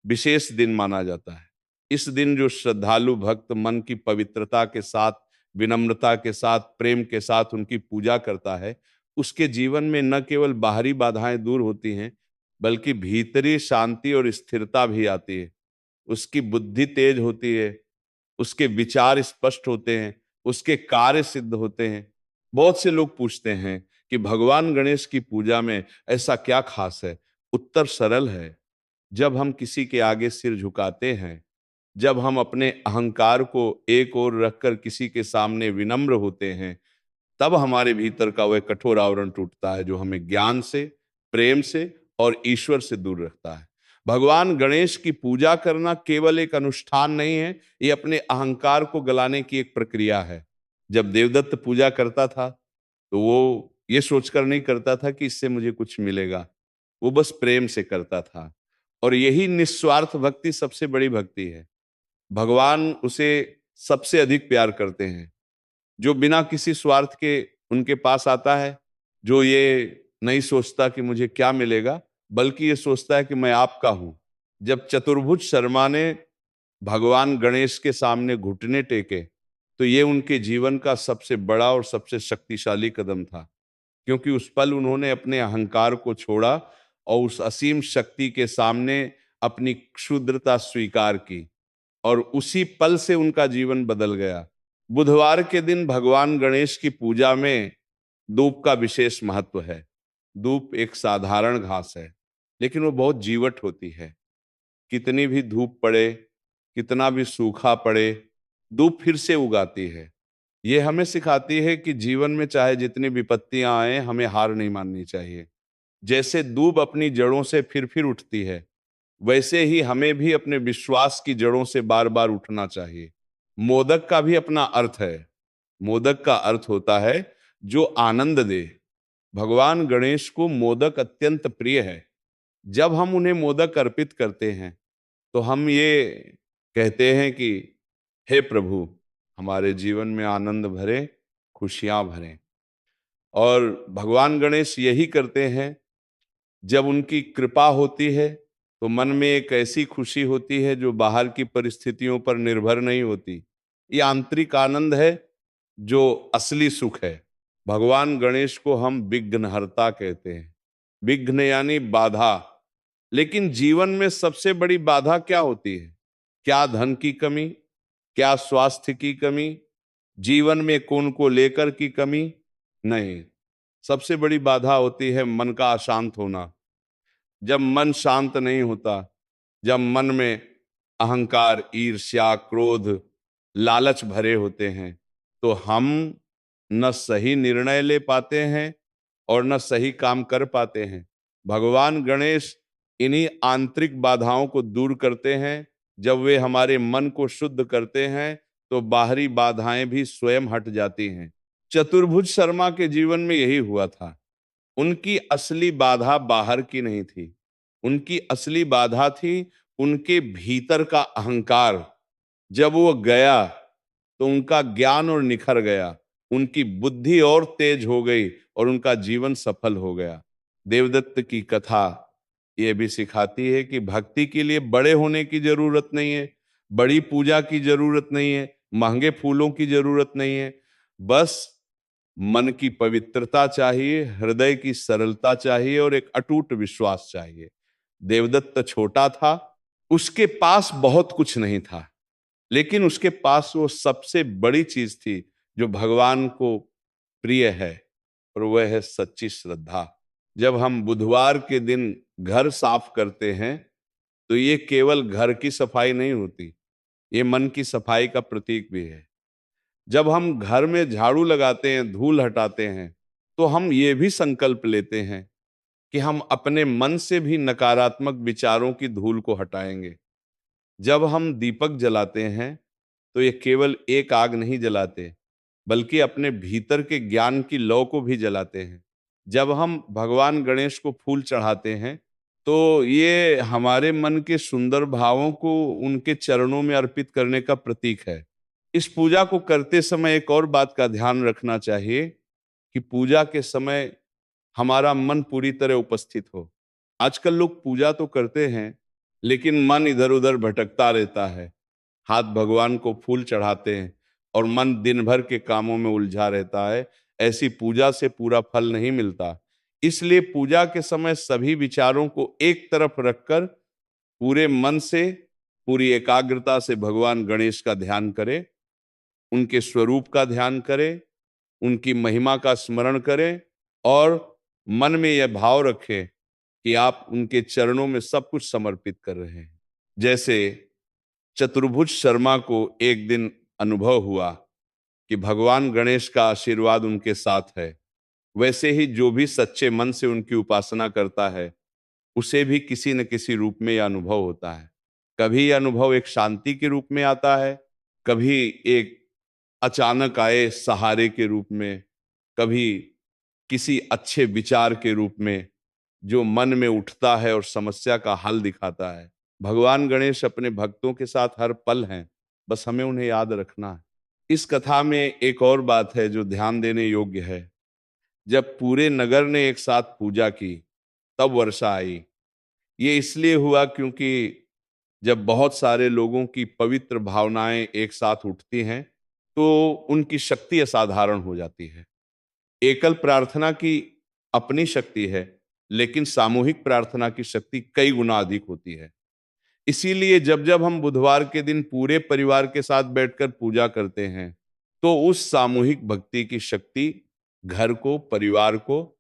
विशेष दिन माना जाता है। इस दिन जो श्रद्धालु भक्त मन की पवित्रता के साथ, विनम्रता के साथ, प्रेम के साथ उनकी पूजा करता है, उसके जीवन में न केवल बाहरी बाधाएं दूर होती हैं, बल्कि भीतरी शांति और स्थिरता भी आती है। उसकी बुद्धि तेज होती है, उसके विचार स्पष्ट होते हैं, उसके कार्य सिद्ध होते हैं। बहुत से लोग पूछते हैं कि भगवान गणेश की पूजा में ऐसा क्या खास है? उत्तर सरल है। जब हम किसी के आगे सिर झुकाते हैं, जब हम अपने अहंकार को एक ओर रखकर किसी के सामने विनम्र होते हैं, तब हमारे भीतर का वह कठोर आवरण टूटता है जो हमें ज्ञान से, प्रेम से और ईश्वर से दूर रखता है। भगवान गणेश की पूजा करना केवल एक अनुष्ठान नहीं है, ये अपने अहंकार को गलाने की एक प्रक्रिया है। जब देवदत्त पूजा करता था तो वो ये सोचकर नहीं करता था कि इससे मुझे कुछ मिलेगा, वो बस प्रेम से करता था। और यही निस्वार्थ भक्ति सबसे बड़ी भक्ति है। भगवान उसे सबसे अधिक प्यार करते हैं जो बिना किसी स्वार्थ के उनके पास आता है, जो ये नहीं सोचता कि मुझे क्या मिलेगा, बल्कि ये सोचता है कि मैं आपका हूं। जब चतुर्भुज शर्मा ने भगवान गणेश के सामने घुटने टेके, तो ये उनके जीवन का सबसे बड़ा और सबसे शक्तिशाली कदम था, क्योंकि उस पल उन्होंने अपने अहंकार को छोड़ा और उस असीम शक्ति के सामने अपनी क्षुद्रता स्वीकार की, और उसी पल से उनका जीवन बदल गया। बुधवार के दिन भगवान गणेश की पूजा में धूप का विशेष महत्व है। धूप एक साधारण घास है, लेकिन वो बहुत जीवट होती है। कितनी भी धूप पड़े, कितना भी सूखा पड़े, धूप फिर से उगाती है। ये हमें सिखाती है कि जीवन में चाहे जितनी विपत्तियां आए, हमें हार नहीं माननी चाहिए। जैसे दूब अपनी जड़ों से फिर उठती है, वैसे ही हमें भी अपने विश्वास की जड़ों से बार बार उठना चाहिए। मोदक का भी अपना अर्थ है। मोदक का अर्थ होता है जो आनंद दे। भगवान गणेश को मोदक अत्यंत प्रिय है। जब हम उन्हें मोदक अर्पित करते हैं, तो हम ये कहते हैं कि हे प्रभु, हमारे जीवन में आनंद भरे, खुशियां भरें। और भगवान गणेश यही करते हैं। जब उनकी कृपा होती है, तो मन में एक ऐसी खुशी होती है जो बाहर की परिस्थितियों पर निर्भर नहीं होती। ये आंतरिक आनंद है जो असली सुख है। भगवान गणेश को हम विघ्नहर्ता कहते हैं। विघ्न यानी बाधा। लेकिन जीवन में सबसे बड़ी बाधा क्या होती है? क्या धन की कमी? क्या स्वास्थ्य की कमी? जीवन में कौन को लेकर की कमी? नहीं। सबसे बड़ी बाधा होती है मन का अशांत होना। जब मन शांत नहीं होता, जब मन में अहंकार, ईर्ष्या, क्रोध, लालच भरे होते हैं, तो हम न सही निर्णय ले पाते हैं और न सही काम कर पाते हैं। भगवान गणेश इन्हीं आंतरिक बाधाओं को दूर करते हैं। जब वे हमारे मन को शुद्ध करते हैं, तो बाहरी बाधाएं भी स्वयं हट जाती हैं। चतुर्भुज शर्मा के जीवन में यही हुआ था। उनकी असली बाधा बाहर की नहीं थी, उनकी असली बाधा थी उनके भीतर का अहंकार। जब वो गया, तो उनका ज्ञान और निखर गया, उनकी बुद्धि और तेज हो गई और उनका जीवन सफल हो गया। देवदत्त की कथा ये भी सिखाती है कि भक्ति के लिए बड़े होने की जरूरत नहीं है, बड़ी पूजा की जरूरत नहीं है, महंगे फूलों की जरूरत नहीं है। बस मन की पवित्रता चाहिए, हृदय की सरलता चाहिए और एक अटूट विश्वास चाहिए। देवदत्त छोटा था, उसके पास बहुत कुछ नहीं था, लेकिन उसके पास वो सबसे बड़ी चीज थी जो भगवान को प्रिय है, और वह है सच्ची श्रद्धा। जब हम बुधवार के दिन घर साफ करते हैं, तो ये केवल घर की सफाई नहीं होती, ये मन की सफाई का प्रतीक भी है। जब हम घर में झाड़ू लगाते हैं, धूल हटाते हैं, तो हम ये भी संकल्प लेते हैं कि हम अपने मन से भी नकारात्मक विचारों की धूल को हटाएंगे। जब हम दीपक जलाते हैं, तो ये केवल एक आग नहीं जलाते, बल्कि अपने भीतर के ज्ञान की लौ को भी जलाते हैं। जब हम भगवान गणेश को फूल चढ़ाते हैं, तो ये हमारे मन के सुंदर भावों को उनके चरणों में अर्पित करने का प्रतीक है। इस पूजा को करते समय एक और बात का ध्यान रखना चाहिए कि पूजा के समय हमारा मन पूरी तरह उपस्थित हो। आजकल लोग पूजा तो करते हैं, लेकिन मन इधर उधर भटकता रहता है। हाथ भगवान को फूल चढ़ाते हैं और मन दिन भर के कामों में उलझा रहता है, ऐसी पूजा से पूरा फल नहीं मिलता। इसलिए पूजा के समय सभी विचारों को एक तरफ रखकर पूरे मन से, पूरी एकाग्रता से भगवान गणेश का ध्यान करें, उनके स्वरूप का ध्यान करें, उनकी महिमा का स्मरण करें और मन में यह भाव रखें कि आप उनके चरणों में सब कुछ समर्पित कर रहे हैं। जैसे चतुर्भुज शर्मा को एक दिन अनुभव हुआ कि भगवान गणेश का आशीर्वाद उनके साथ है, वैसे ही जो भी सच्चे मन से उनकी उपासना करता है उसे भी किसी न किसी रूप में यह अनुभव होता है। कभी यह अनुभव एक शांति के रूप में आता है, कभी एक अचानक आए सहारे के रूप में, कभी किसी अच्छे विचार के रूप में जो मन में उठता है और समस्या का हल दिखाता है। भगवान गणेश अपने भक्तों के साथ हर पल हैं, बस हमें उन्हें याद रखना है। इस कथा में एक और बात है जो ध्यान देने योग्य है। जब पूरे नगर ने एक साथ पूजा की तब वर्षा आई। ये इसलिए हुआ क्योंकि जब बहुत सारे लोगों की पवित्र भावनाएं एक साथ उठती हैं तो उनकी शक्ति असाधारण हो जाती है। एकल प्रार्थना की अपनी शक्ति है, लेकिन सामूहिक प्रार्थना की शक्ति कई गुना अधिक होती है। इसीलिए जब जब हम बुधवार के दिन पूरे परिवार के साथ बैठकर पूजा करते हैं तो उस सामूहिक भक्ति की शक्ति घर को, परिवार को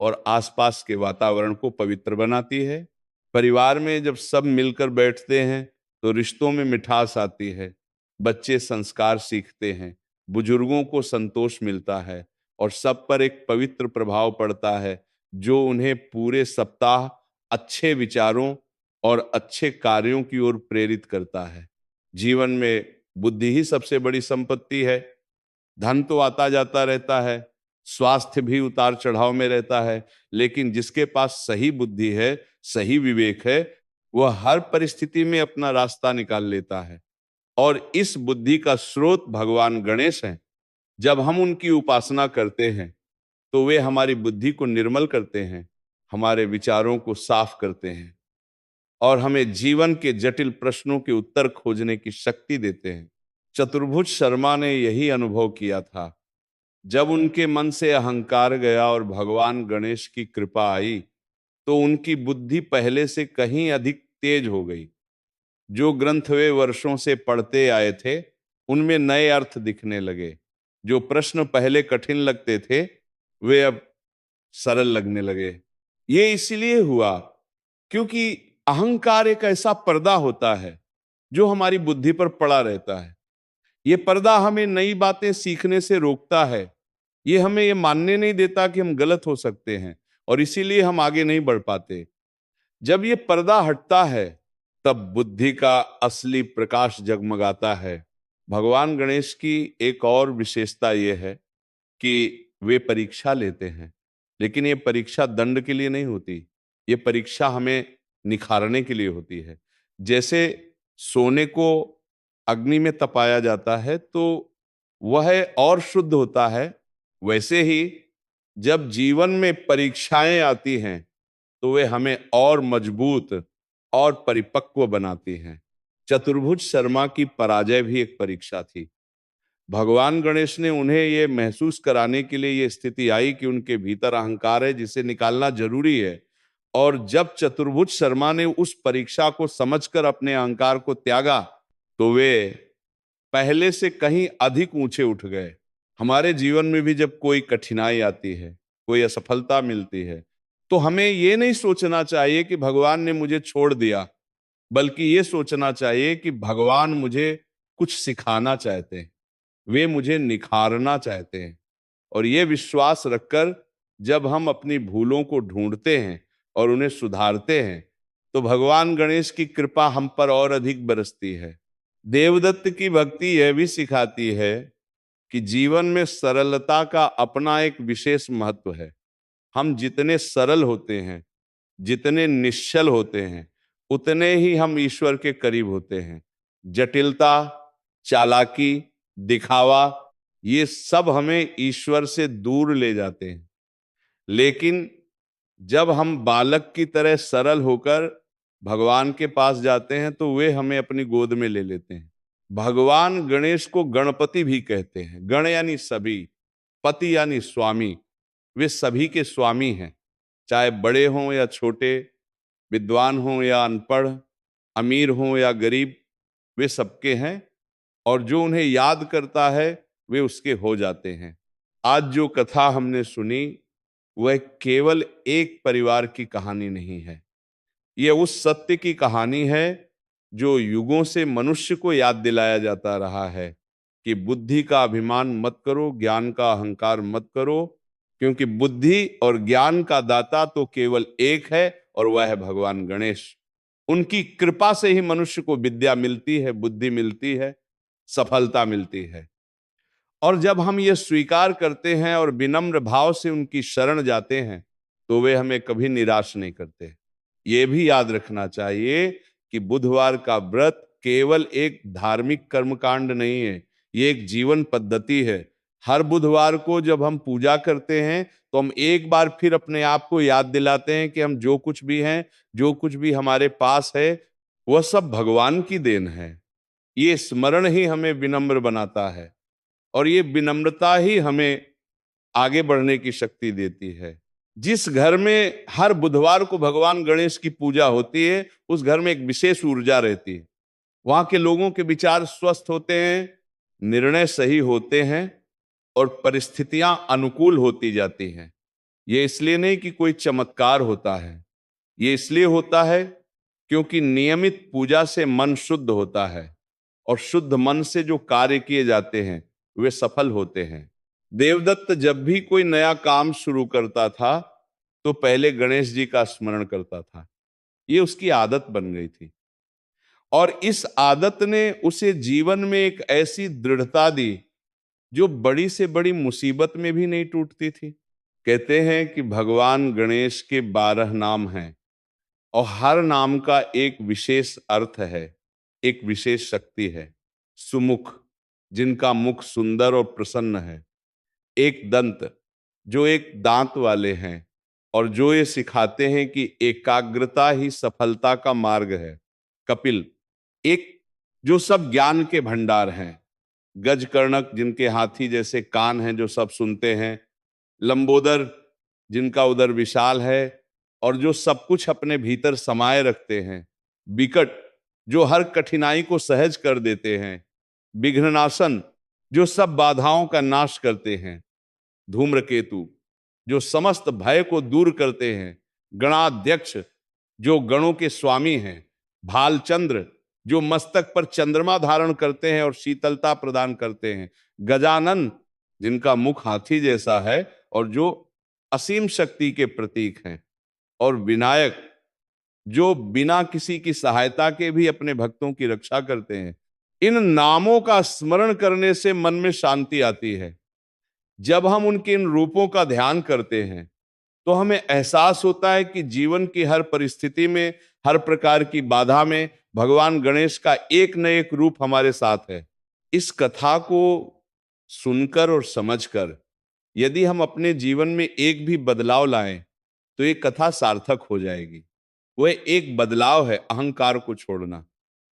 और आसपास के वातावरण को पवित्र बनाती है। परिवार में जब सब मिलकर बैठते हैं तो रिश्तों में मिठास आती है, बच्चे संस्कार सीखते हैं, बुजुर्गों को संतोष मिलता है और सब पर एक पवित्र प्रभाव पड़ता है जो उन्हें पूरे सप्ताह अच्छे विचारों और अच्छे कार्यों की ओर प्रेरित करता है। जीवन में बुद्धि ही सबसे बड़ी संपत्ति है। धन तो आता जाता रहता है, स्वास्थ्य भी उतार चढ़ाव में रहता है, लेकिन जिसके पास सही बुद्धि है, सही विवेक है, वह हर परिस्थिति में अपना रास्ता निकाल लेता है। और इस बुद्धि का स्रोत भगवान गणेश हैं। जब हम उनकी उपासना करते हैं तो वे हमारी बुद्धि को निर्मल करते हैं, हमारे विचारों को साफ करते हैं और हमें जीवन के जटिल प्रश्नों के उत्तर खोजने की शक्ति देते हैं। चतुर्भुज शर्मा ने यही अनुभव किया था। जब उनके मन से अहंकार गया और भगवान गणेश की कृपा आई तो उनकी बुद्धि पहले से कहीं अधिक तेज हो गई। जो ग्रंथ वे वर्षों से पढ़ते आए थे उनमें नए अर्थ दिखने लगे। जो प्रश्न पहले कठिन लगते थे वे अब सरल लगने लगे। ये इसलिए हुआ क्योंकि अहंकार एक ऐसा पर्दा होता है जो हमारी बुद्धि पर पड़ा रहता है। ये पर्दा हमें नई बातें सीखने से रोकता है। ये हमें ये मानने नहीं देता कि हम गलत हो सकते हैं और इसीलिए हम आगे नहीं बढ़ पाते। जब ये पर्दा हटता है तब बुद्धि का असली प्रकाश जगमगाता है। भगवान गणेश की एक और विशेषता यह है कि वे परीक्षा लेते हैं, लेकिन ये परीक्षा दंड के लिए नहीं होती। ये परीक्षा हमें निखारने के लिए होती है। जैसे सोने को अग्नि में तपाया जाता है तो वह और शुद्ध होता है, वैसे ही जब जीवन में परीक्षाएं आती हैं तो वे हमें और मजबूत और परिपक्व बनाती हैं। चतुर्भुज शर्मा की पराजय भी एक परीक्षा थी। भगवान गणेश ने उन्हें यह महसूस कराने के लिए यह स्थिति आई कि उनके भीतर अहंकार है जिसे निकालना जरूरी है। और जब चतुर्भुज शर्मा ने उस परीक्षा को समझकर अपने अहंकार को त्यागा तो वे पहले से कहीं अधिक ऊंचे उठ गए। हमारे जीवन में भी जब कोई कठिनाई आती है, कोई असफलता मिलती है, तो हमें ये नहीं सोचना चाहिए कि भगवान ने मुझे छोड़ दिया, बल्कि ये सोचना चाहिए कि भगवान मुझे कुछ सिखाना चाहते हैं, वे मुझे निखारना चाहते हैं। और ये विश्वास रखकर जब हम अपनी भूलों को ढूंढते हैं और उन्हें सुधारते हैं तो भगवान गणेश की कृपा हम पर और अधिक बरसती है। देवदत्त की भक्ति यह भी सिखाती है कि जीवन में सरलता का अपना एक विशेष महत्व है। हम जितने सरल होते हैं, जितने निश्चल होते हैं, उतने ही हम ईश्वर के करीब होते हैं। जटिलता, चालाकी, दिखावा, ये सब हमें ईश्वर से दूर ले जाते हैं। लेकिन जब हम बालक की तरह सरल होकर भगवान के पास जाते हैं तो वे हमें अपनी गोद में ले लेते हैं। भगवान गणेश को गणपति भी कहते हैं। गण यानी सभी, पति यानी स्वामी। वे सभी के स्वामी हैं, चाहे बड़े हों या छोटे, विद्वान हों या अनपढ़, अमीर हों या गरीब, वे सबके हैं। और जो उन्हें याद करता है वे उसके हो जाते हैं। आज जो कथा हमने सुनी वह केवल एक परिवार की कहानी नहीं है, यह उस सत्य की कहानी है जो युगों से मनुष्य को याद दिलाया जाता रहा है कि बुद्धि का अभिमान मत करो, ज्ञान का अहंकार मत करो, क्योंकि बुद्धि और ज्ञान का दाता तो केवल एक है और वह है भगवान गणेश। उनकी कृपा से ही मनुष्य को विद्या मिलती है, बुद्धि मिलती है, सफलता मिलती है। और जब हम ये स्वीकार करते हैं और विनम्र भाव से उनकी शरण जाते हैं तो वे हमें कभी निराश नहीं करते। ये भी याद रखना चाहिए कि बुधवार का व्रत केवल एक धार्मिक कर्मकांड नहीं है, ये एक जीवन पद्धति है। हर बुधवार को जब हम पूजा करते हैं तो हम एक बार फिर अपने आप को याद दिलाते हैं कि हम जो कुछ भी हैं, जो कुछ भी हमारे पास है, वह सब भगवान की देन है। ये स्मरण ही हमें विनम्र बनाता है और ये विनम्रता ही हमें आगे बढ़ने की शक्ति देती है। जिस घर में हर बुधवार को भगवान गणेश की पूजा होती है उस घर में एक विशेष ऊर्जा रहती है। वहां के लोगों के विचार स्वस्थ होते हैं, निर्णय सही होते हैं और परिस्थितियां अनुकूल होती जाती हैं। ये इसलिए नहीं कि कोई चमत्कार होता है, ये इसलिए होता है क्योंकि नियमित पूजा से मन शुद्ध होता है और शुद्ध मन से जो कार्य किए जाते हैं वे सफल होते हैं। देवदत्त जब भी कोई नया काम शुरू करता था तो पहले गणेश जी का स्मरण करता था। ये उसकी आदत बन गई थी और इस आदत ने उसे जीवन में एक ऐसी दृढ़ता दी जो बड़ी से बड़ी मुसीबत में भी नहीं टूटती थी। कहते हैं कि भगवान गणेश के 12 नाम हैं और हर नाम का एक विशेष अर्थ है, एक विशेष शक्ति है। सुमुख, जिनका मुख सुंदर और प्रसन्न है। एक दंत, जो एक दांत वाले हैं और जो ये सिखाते हैं कि एकाग्रता ही सफलता का मार्ग है। कपिल, एक जो सब ज्ञान के भंडार हैं। गजकर्णक, जिनके हाथी जैसे कान हैं जो सब सुनते हैं। लंबोदर, जिनका उदर विशाल है और जो सब कुछ अपने भीतर समाये रखते हैं। विकट, जो हर कठिनाई को सहज कर देते हैं। विघ्ननाशन, जो सब बाधाओं का नाश करते हैं। धूम्रकेतु, जो समस्त भय को दूर करते हैं। गणाध्यक्ष, जो गणों के स्वामी हैं। भालचंद्र, जो मस्तक पर चंद्रमा धारण करते हैं और शीतलता प्रदान करते हैं। गजानन, जिनका मुख हाथी जैसा है और जो असीम शक्ति के प्रतीक हैं। और विनायक, जो बिना किसी की सहायता के भी अपने भक्तों की रक्षा करते हैं। इन नामों का स्मरण करने से मन में शांति आती है। जब हम उनके इन रूपों का ध्यान करते हैं तो हमें एहसास होता है कि जीवन की हर परिस्थिति में, हर प्रकार की बाधा में भगवान गणेश का एक न एक रूप हमारे साथ है। इस कथा को सुनकर और समझकर यदि हम अपने जीवन में एक भी बदलाव लाएं तो ये कथा सार्थक हो जाएगी। वह एक बदलाव है अहंकार को छोड़ना।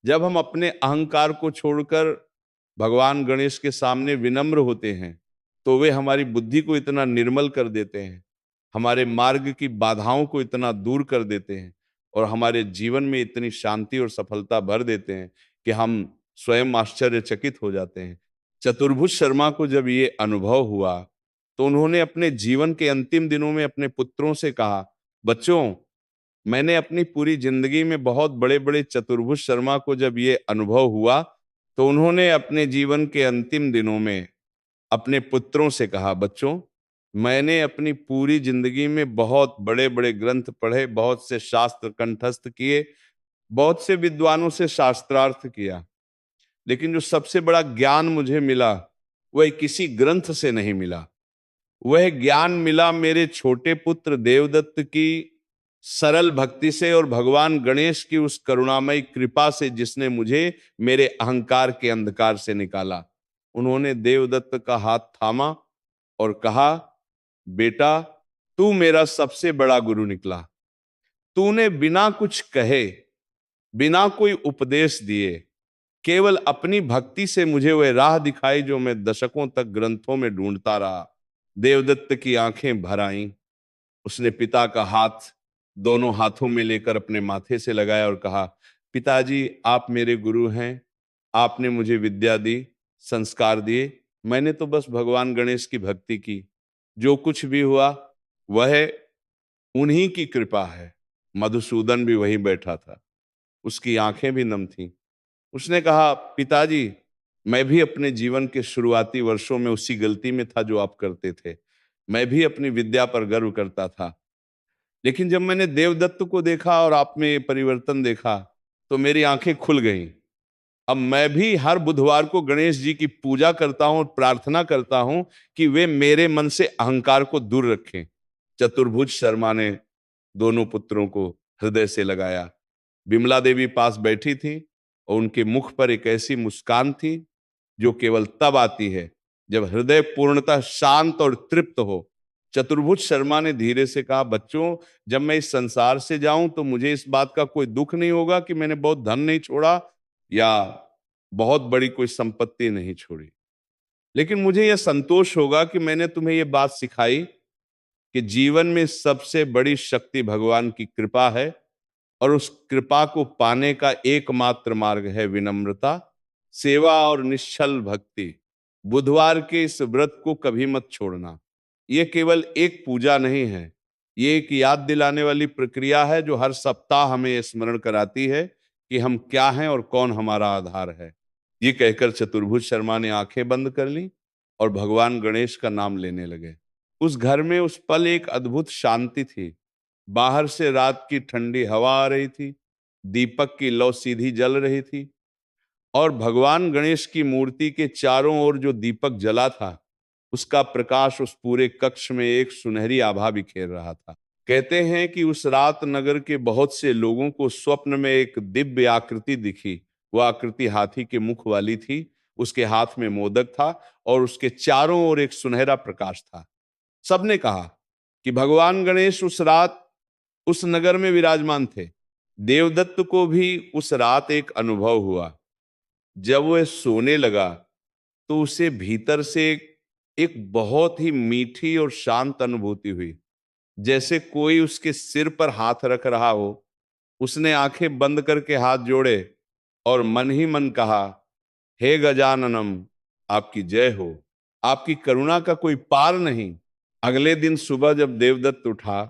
जब हम अपने अहंकार को छोड़कर भगवान गणेश के सामने विनम्र होते हैं तो वे हमारी बुद्धि को इतना निर्मल कर देते हैं, हमारे मार्ग की बाधाओं को इतना दूर कर देते हैं और हमारे जीवन में इतनी शांति और सफलता भर देते हैं कि हम स्वयं आश्चर्यचकित हो जाते हैं। चतुर्भुज शर्मा को जब ये अनुभव हुआ तो उन्होंने अपने जीवन के अंतिम दिनों में अपने पुत्रों से कहा, बच्चों, मैंने अपनी पूरी जिंदगी में बहुत बड़े बड़े चतुर्भुज शर्मा को जब ये अनुभव हुआ तो उन्होंने अपने जीवन के अंतिम दिनों में अपने पुत्रों से कहा, बच्चों, मैंने अपनी पूरी जिंदगी में बहुत बड़े बड़े ग्रंथ पढ़े, बहुत से शास्त्र कंठस्थ किए, बहुत से विद्वानों से शास्त्रार्थ किया, लेकिन जो सबसे बड़ा ज्ञान मुझे मिला वह किसी ग्रंथ से नहीं मिला। वह ज्ञान मिला मेरे छोटे पुत्र देवदत्त की सरल भक्ति से और भगवान गणेश की उस करुणामयी कृपा से, जिसने मुझे मेरे अहंकार के अंधकार से निकाला। उन्होंने देवदत्त का हाथ थामा और कहा, बेटा, तू मेरा सबसे बड़ा गुरु निकला। तूने बिना कुछ कहे, बिना कोई उपदेश दिए केवल अपनी भक्ति से मुझे वह राह दिखाई जो मैं दशकों तक ग्रंथों में ढूंढता रहा। देवदत्त की आंखें भर आईं। उसने पिता का हाथ दोनों हाथों में लेकर अपने माथे से लगाया और कहा, पिताजी आप मेरे गुरु हैं। आपने मुझे विद्या दी, संस्कार दिए। मैंने तो बस भगवान गणेश की भक्ति की। जो कुछ भी हुआ वह उन्हीं की कृपा है। मधुसूदन भी वहीं बैठा था, उसकी आंखें भी नम थीं। उसने कहा, पिताजी मैं भी अपने जीवन के शुरुआती वर्षों में उसी गलती में था जो आप करते थे। मैं भी अपनी विद्या पर गर्व करता था, लेकिन जब मैंने देवदत्त को देखा और आप में ये परिवर्तन देखा तो मेरी आंखें खुल गईं। अब मैं भी हर बुधवार को गणेश जी की पूजा करता हूं और प्रार्थना करता हूं कि वे मेरे मन से अहंकार को दूर रखें। चतुर्भुज शर्मा ने दोनों पुत्रों को हृदय से लगाया। विमला देवी पास बैठी थी और उनके मुख पर एक ऐसी मुस्कान थी जो केवल तब आती है जब हृदय पूर्णतः शांत और तृप्त हो। चतुर्भुज शर्मा ने धीरे से कहा, बच्चों जब मैं इस संसार से जाऊं तो मुझे इस बात का कोई दुख नहीं होगा कि मैंने बहुत धन नहीं छोड़ा या बहुत बड़ी कोई संपत्ति नहीं छोड़ी, लेकिन मुझे यह संतोष होगा कि मैंने तुम्हें यह बात सिखाई कि जीवन में सबसे बड़ी शक्ति भगवान की कृपा है और उस कृपा को पाने का एकमात्र मार्ग है विनम्रता, सेवा और निश्चल भक्ति। बुधवार के इस व्रत को कभी मत छोड़ना। ये केवल एक पूजा नहीं है, ये एक याद दिलाने वाली प्रक्रिया है जो हर सप्ताह हमें ये स्मरण कराती है कि हम क्या हैं और कौन हमारा आधार है। ये कहकर चतुर्भुज शर्मा ने आंखें बंद कर ली और भगवान गणेश का नाम लेने लगे। उस घर में उस पल एक अद्भुत शांति थी। बाहर से रात की ठंडी हवा आ रही थी, दीपक की लौ सीधी जल रही थी और भगवान गणेश की मूर्ति के चारों ओर जो दीपक जला था उसका प्रकाश उस पूरे कक्ष में एक सुनहरी आभा बिखेर रहा था। कहते हैं कि उस रात नगर के बहुत से लोगों को स्वप्न में एक दिव्य आकृति दिखी। वह आकृति हाथी के मुख वाली थी, उसके हाथ में मोदक था और उसके चारों ओर एक सुनहरा प्रकाश था। सबने कहा कि भगवान गणेश उस रात उस नगर में विराजमान थे। देवदत्त को भी उस रात एक अनुभव हुआ। जब वह सोने लगा तो उसे भीतर से एक बहुत ही मीठी और शांत अनुभूति हुई, जैसे कोई उसके सिर पर हाथ रख रहा हो। उसने आंखें बंद करके हाथ जोड़े और मन ही मन कहा, हे गजाननम आपकी जय हो, आपकी करुणा का कोई पार नहीं। अगले दिन सुबह जब देवदत्त उठा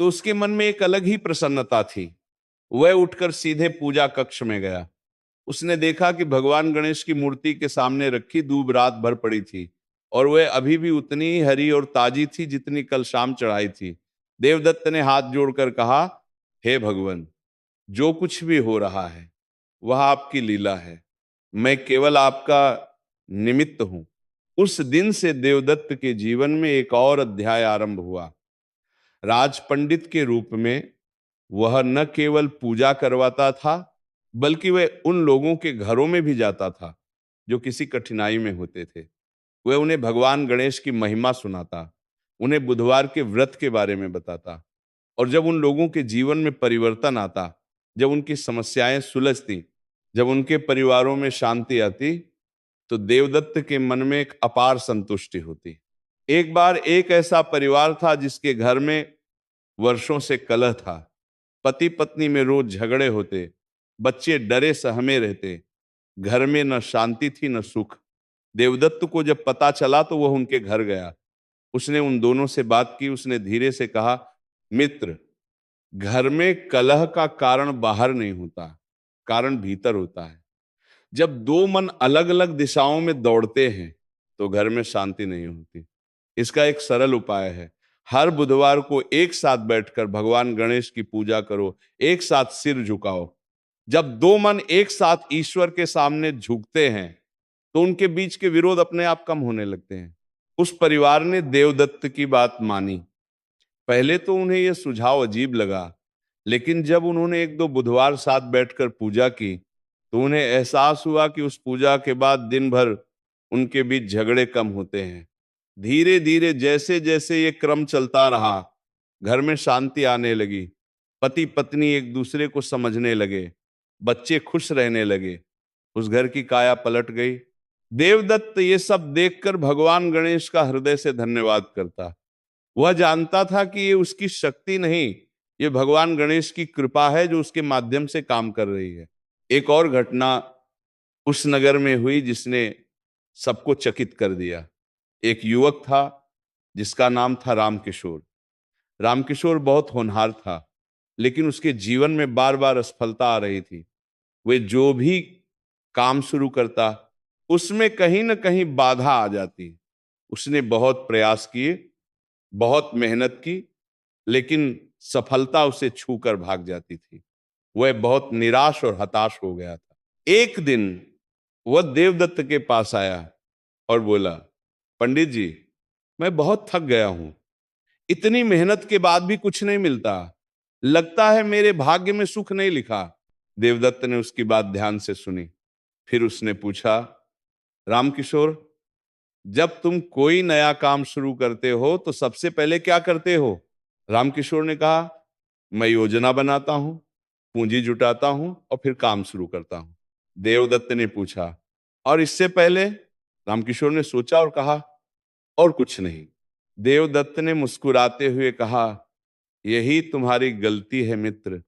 तो उसके मन में एक अलग ही प्रसन्नता थी। वह उठकर सीधे पूजा कक्ष में गया। उसने देखा कि भगवान गणेश की मूर्ति के सामने रखी दूब रात भर पड़ी थी और वह अभी भी उतनी ही हरी और ताजी थी जितनी कल शाम चढ़ाई थी। देवदत्त ने हाथ जोड़कर कहा, हे भगवान, जो कुछ भी हो रहा है वह आपकी लीला है, मैं केवल आपका निमित्त हूं। उस दिन से देवदत्त के जीवन में एक और अध्याय आरंभ हुआ। राज पंडित के रूप में वह न केवल पूजा करवाता था बल्कि वह उन लोगों के घरों में भी जाता था जो किसी कठिनाई में होते थे। वह उन्हें भगवान गणेश की महिमा सुनाता, उन्हें बुधवार के व्रत के बारे में बताता और जब उन लोगों के जीवन में परिवर्तन आता, जब उनकी समस्याएं सुलझती, जब उनके परिवारों में शांति आती तो देवदत्त के मन में एक अपार संतुष्टि होती। एक बार एक ऐसा परिवार था जिसके घर में वर्षों से कलह था। पति पत्नी में रोज झगड़े होते, बच्चे डरे सहमे रहते, घर में न शांति थी न सुख। देवदत्त को जब पता चला तो वह उनके घर गया। उसने उन दोनों से बात की। उसने धीरे से कहा, मित्र, घर में कलह का कारण बाहर नहीं होता, कारण भीतर होता है। जब दो मन अलग अलग दिशाओं में दौड़ते हैं तो घर में शांति नहीं होती। इसका एक सरल उपाय है, हर बुधवार को एक साथ बैठकर भगवान गणेश की पूजा करो, एक साथ सिर झुकाओ। जब दो मन एक साथ ईश्वर के सामने झुकते हैं तो उनके बीच के विरोध अपने आप कम होने लगते हैं। उस परिवार ने देवदत्त की बात मानी। पहले तो उन्हें यह सुझाव अजीब लगा, लेकिन जब उन्होंने एक दो बुधवार साथ बैठकर पूजा की तो उन्हें एहसास हुआ कि उस पूजा के बाद दिन भर उनके बीच झगड़े कम होते हैं। धीरे धीरे जैसे जैसे ये क्रम चलता रहा, घर में शांति आने लगी। पति पत्नी एक दूसरे को समझने लगे, बच्चे खुश रहने लगे उस घर की काया पलट गई। देवदत्त ये सब देखकर भगवान गणेश का हृदय से धन्यवाद करता। वह जानता था कि ये उसकी शक्ति नहीं, ये भगवान गणेश की कृपा है जो उसके माध्यम से काम कर रही है। एक और घटना उस नगर में हुई जिसने सबको चकित कर दिया। एक युवक था जिसका नाम था रामकिशोर। रामकिशोर बहुत होनहार था, लेकिन उसके जीवन में बार बार असफलता आ रही थी। वे जो भी काम शुरू करता उसमें कहीं ना कहीं बाधा आ जाती। उसने बहुत प्रयास किए, बहुत मेहनत की, लेकिन सफलता उसे छूकर भाग जाती थी। वह बहुत निराश और हताश हो गया था। एक दिन वह देवदत्त के पास आया और बोला, पंडित जी, मैं बहुत थक गया हूं, इतनी मेहनत के बाद भी कुछ नहीं मिलता, लगता है मेरे भाग्य में सुख नहीं लिखा। देवदत्त ने उसकी बात ध्यान से सुनी। फिर उसने पूछा, रामकिशोर, जब तुम कोई नया काम शुरू करते हो तो सबसे पहले क्या करते हो? रामकिशोर ने कहा, मैं योजना बनाता हूं, पूंजी जुटाता हूं और फिर काम शुरू करता हूं। देवदत्त ने पूछा, और इससे पहले? रामकिशोर ने सोचा और कहा, और कुछ नहीं। देवदत्त ने मुस्कुराते हुए कहा, यही तुम्हारी गलती है मित्र।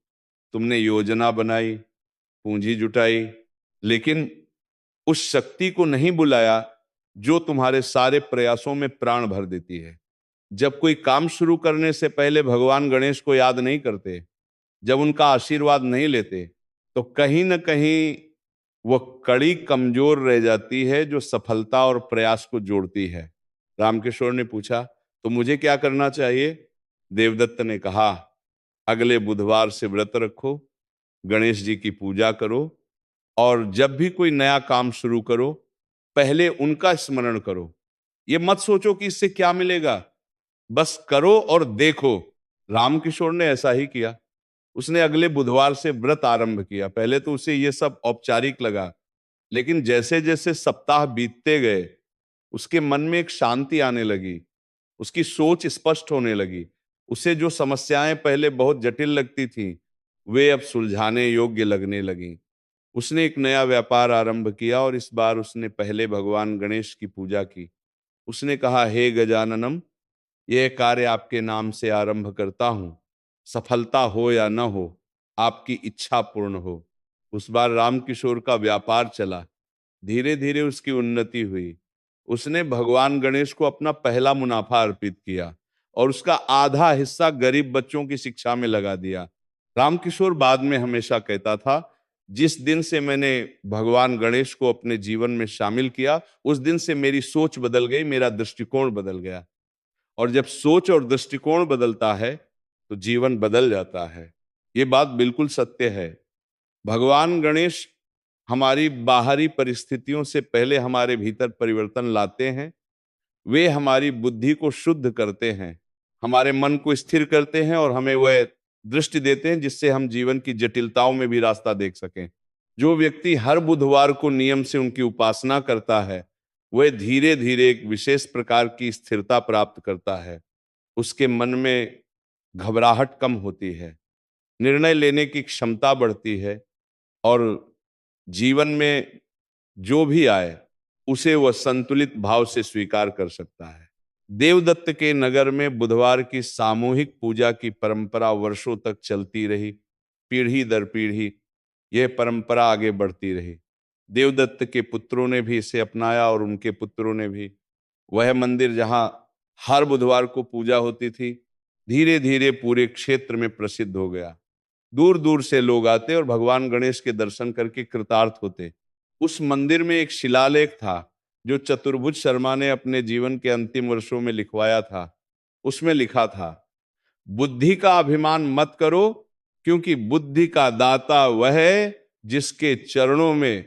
तुमने योजना बनाई, पूंजी जुटाई, लेकिन उस शक्ति को नहीं बुलाया जो तुम्हारे सारे प्रयासों में प्राण भर देती है। जब कोई काम शुरू करने से पहले भगवान गणेश को याद नहीं करते, जब उनका आशीर्वाद नहीं लेते, तो कहीं ना कहीं वो कड़ी कमजोर रह जाती है जो सफलता और प्रयास को जोड़ती है। रामकिशोर ने पूछा, तो मुझे क्या करना चाहिए? देवदत्त ने कहा, अगले बुधवार से व्रत रखो, गणेश जी की पूजा करो, और जब भी कोई नया काम शुरू करो पहले उनका स्मरण करो। ये मत सोचो कि इससे क्या मिलेगा, बस करो और देखो। रामकिशोर ने ऐसा ही किया। उसने अगले बुधवार से व्रत आरंभ किया। पहले तो उसे ये सब औपचारिक लगा, लेकिन जैसे जैसे सप्ताह बीतते गए उसके मन में एक शांति आने लगी, उसकी सोच स्पष्ट होने लगी। उसे जो समस्याएं पहले बहुत जटिल लगती थीं, वे अब सुलझाने योग्य लगने लगीं। उसने एक नया व्यापार आरंभ किया और इस बार उसने पहले भगवान गणेश की पूजा की। उसने कहा, हे गजाननम, यह कार्य आपके नाम से आरंभ करता हूं। सफलता हो या न हो, आपकी इच्छा पूर्ण हो। उस बार रामकिशोर का व्यापार चला, धीरे धीरे उसकी उन्नति हुई। उसने भगवान गणेश को अपना पहला मुनाफा अर्पित किया और उसका आधा हिस्सा गरीब बच्चों की शिक्षा में लगा दिया। रामकिशोर बाद में हमेशा कहता था, जिस दिन से मैंने भगवान गणेश को अपने जीवन में शामिल किया, उस दिन से मेरी सोच बदल गई, मेरा दृष्टिकोण बदल गया। और जब सोच और दृष्टिकोण बदलता है तो जीवन बदल जाता है। ये बात बिल्कुल सत्य है। भगवान गणेश हमारी बाहरी परिस्थितियों से पहले हमारे भीतर परिवर्तन लाते हैं। वे हमारी बुद्धि को शुद्ध करते हैं, हमारे मन को स्थिर करते हैं और हमें वह दृष्टि देते हैं जिससे हम जीवन की जटिलताओं में भी रास्ता देख सकें। जो व्यक्ति हर बुधवार को नियम से उनकी उपासना करता है, वह धीरे धीरे एक विशेष प्रकार की स्थिरता प्राप्त करता है। उसके मन में घबराहट कम होती है, निर्णय लेने की क्षमता बढ़ती है और जीवन में जो भी आए उसे वह संतुलित भाव से स्वीकार कर सकता है। देवदत्त के नगर में बुधवार की सामूहिक पूजा की परंपरा वर्षों तक चलती रही। पीढ़ी दर पीढ़ी यह परंपरा आगे बढ़ती रही। देवदत्त के पुत्रों ने भी इसे अपनाया और उनके पुत्रों ने भी। वह मंदिर जहां हर बुधवार को पूजा होती थी, धीरे धीरे पूरे क्षेत्र में प्रसिद्ध हो गया। दूर दूर से लोग आते और भगवान गणेश के दर्शन करके कृतार्थ होते। उस मंदिर में एक शिलालेख था जो चतुर्भुज शर्मा ने अपने जीवन के अंतिम वर्षों में लिखवाया था। उसमें लिखा था, बुद्धि का अभिमान मत करो, क्योंकि बुद्धि का दाता वह है जिसके चरणों में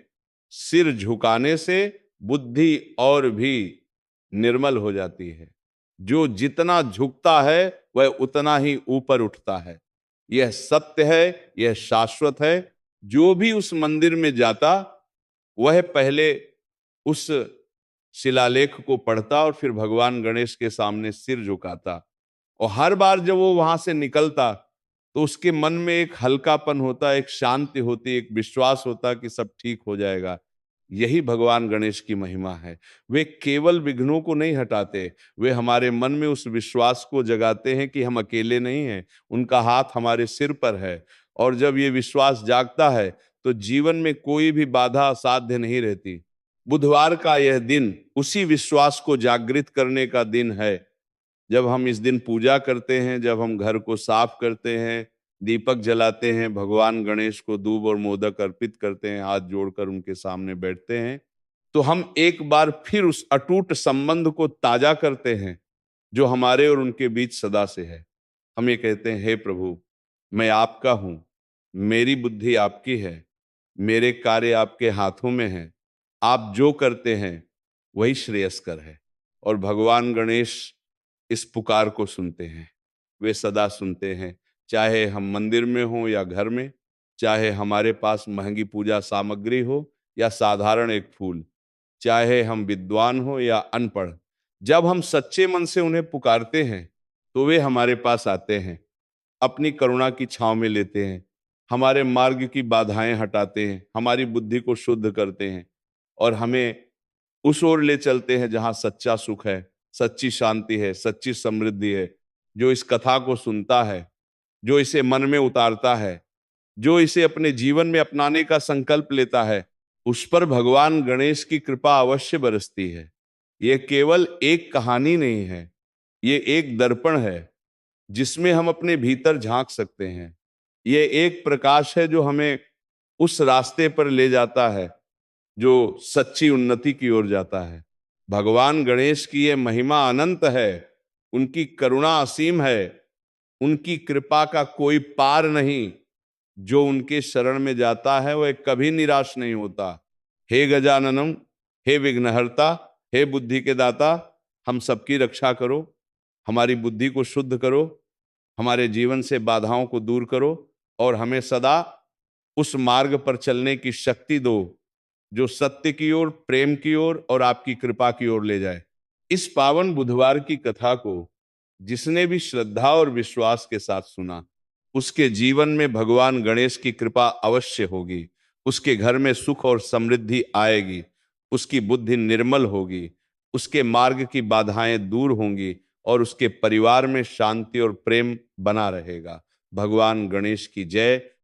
सिर झुकाने से बुद्धि और भी निर्मल हो जाती है। जो जितना झुकता है वह उतना ही ऊपर उठता है। यह सत्य है, यह शाश्वत है। जो भी उस मंदिर में जाता वह पहले उस शिलालेख को पढ़ता और फिर भगवान गणेश के सामने सिर झुकाता। और हर बार जब वो वहां से निकलता तो उसके मन में एक हल्कापन होता, एक शांति होती, एक विश्वास होता कि सब ठीक हो जाएगा। यही भगवान गणेश की महिमा है। वे केवल विघ्नों को नहीं हटाते, वे हमारे मन में उस विश्वास को जगाते हैं कि हम अकेले नहीं हैं, उनका हाथ हमारे सिर पर है। और जब ये विश्वास जागता है तो जीवन में कोई भी बाधा असाध्य नहीं रहती। बुधवार का यह दिन उसी विश्वास को जागृत करने का दिन है। जब हम इस दिन पूजा करते हैं, जब हम घर को साफ करते हैं, दीपक जलाते हैं, भगवान गणेश को दूब और मोदक अर्पित करते हैं, हाथ जोड़कर उनके सामने बैठते हैं, तो हम एक बार फिर उस अटूट संबंध को ताजा करते हैं जो हमारे और उनके बीच सदा से है। हम ये कहते हैं, हे प्रभु, मैं आपका हूं, मेरी बुद्धि आपकी है, मेरे कार्य आपके हाथों में हैं, आप जो करते हैं वही श्रेयस्कर है। और भगवान गणेश इस पुकार को सुनते हैं, वे सदा सुनते हैं, चाहे हम मंदिर में हो या घर में, चाहे हमारे पास महंगी पूजा सामग्री हो या साधारण एक फूल, चाहे हम विद्वान हो या अनपढ़। जब हम सच्चे मन से उन्हें पुकारते हैं तो वे हमारे पास आते हैं, अपनी करुणा की छांव में लेते हैं, हमारे मार्ग की बाधाएं हटाते हैं, हमारी बुद्धि को शुद्ध करते हैं और हमें उस ओर ले चलते हैं जहां सच्चा सुख है, सच्ची शांति है, सच्ची समृद्धि है। जो इस कथा को सुनता है, जो इसे मन में उतारता है, जो इसे अपने जीवन में अपनाने का संकल्प लेता है, उस पर भगवान गणेश की कृपा अवश्य बरसती है। यह केवल एक कहानी नहीं है, ये एक दर्पण है जिसमें हम अपने भीतर झांक सकते हैं। ये एक प्रकाश है जो हमें उस रास्ते पर ले जाता है जो सच्ची उन्नति की ओर जाता है। भगवान गणेश की ये महिमा अनंत है, उनकी करुणा असीम है, उनकी कृपा का कोई पार नहीं। जो उनके शरण में जाता है वह कभी निराश नहीं होता। हे गजाननम, हे विघ्नहर्ता, हे बुद्धि के दाता, हम सबकी रक्षा करो, हमारी बुद्धि को शुद्ध करो, हमारे जीवन से बाधाओं को दूर करो और हमें सदा उस मार्ग पर चलने की शक्ति दो जो सत्य की ओर, प्रेम की ओर और आपकी कृपा की ओर ले जाए। इस पावन बुधवार की कथा को जिसने भी श्रद्धा और विश्वास के साथ सुना, उसके जीवन में भगवान गणेश की कृपा अवश्य होगी। उसके घर में सुख और समृद्धि आएगी, उसकी बुद्धि निर्मल होगी, उसके मार्ग की बाधाएं दूर होंगी और उसके परिवार में शांति और प्रेम बना रहेगा। भगवान गणेश की जय।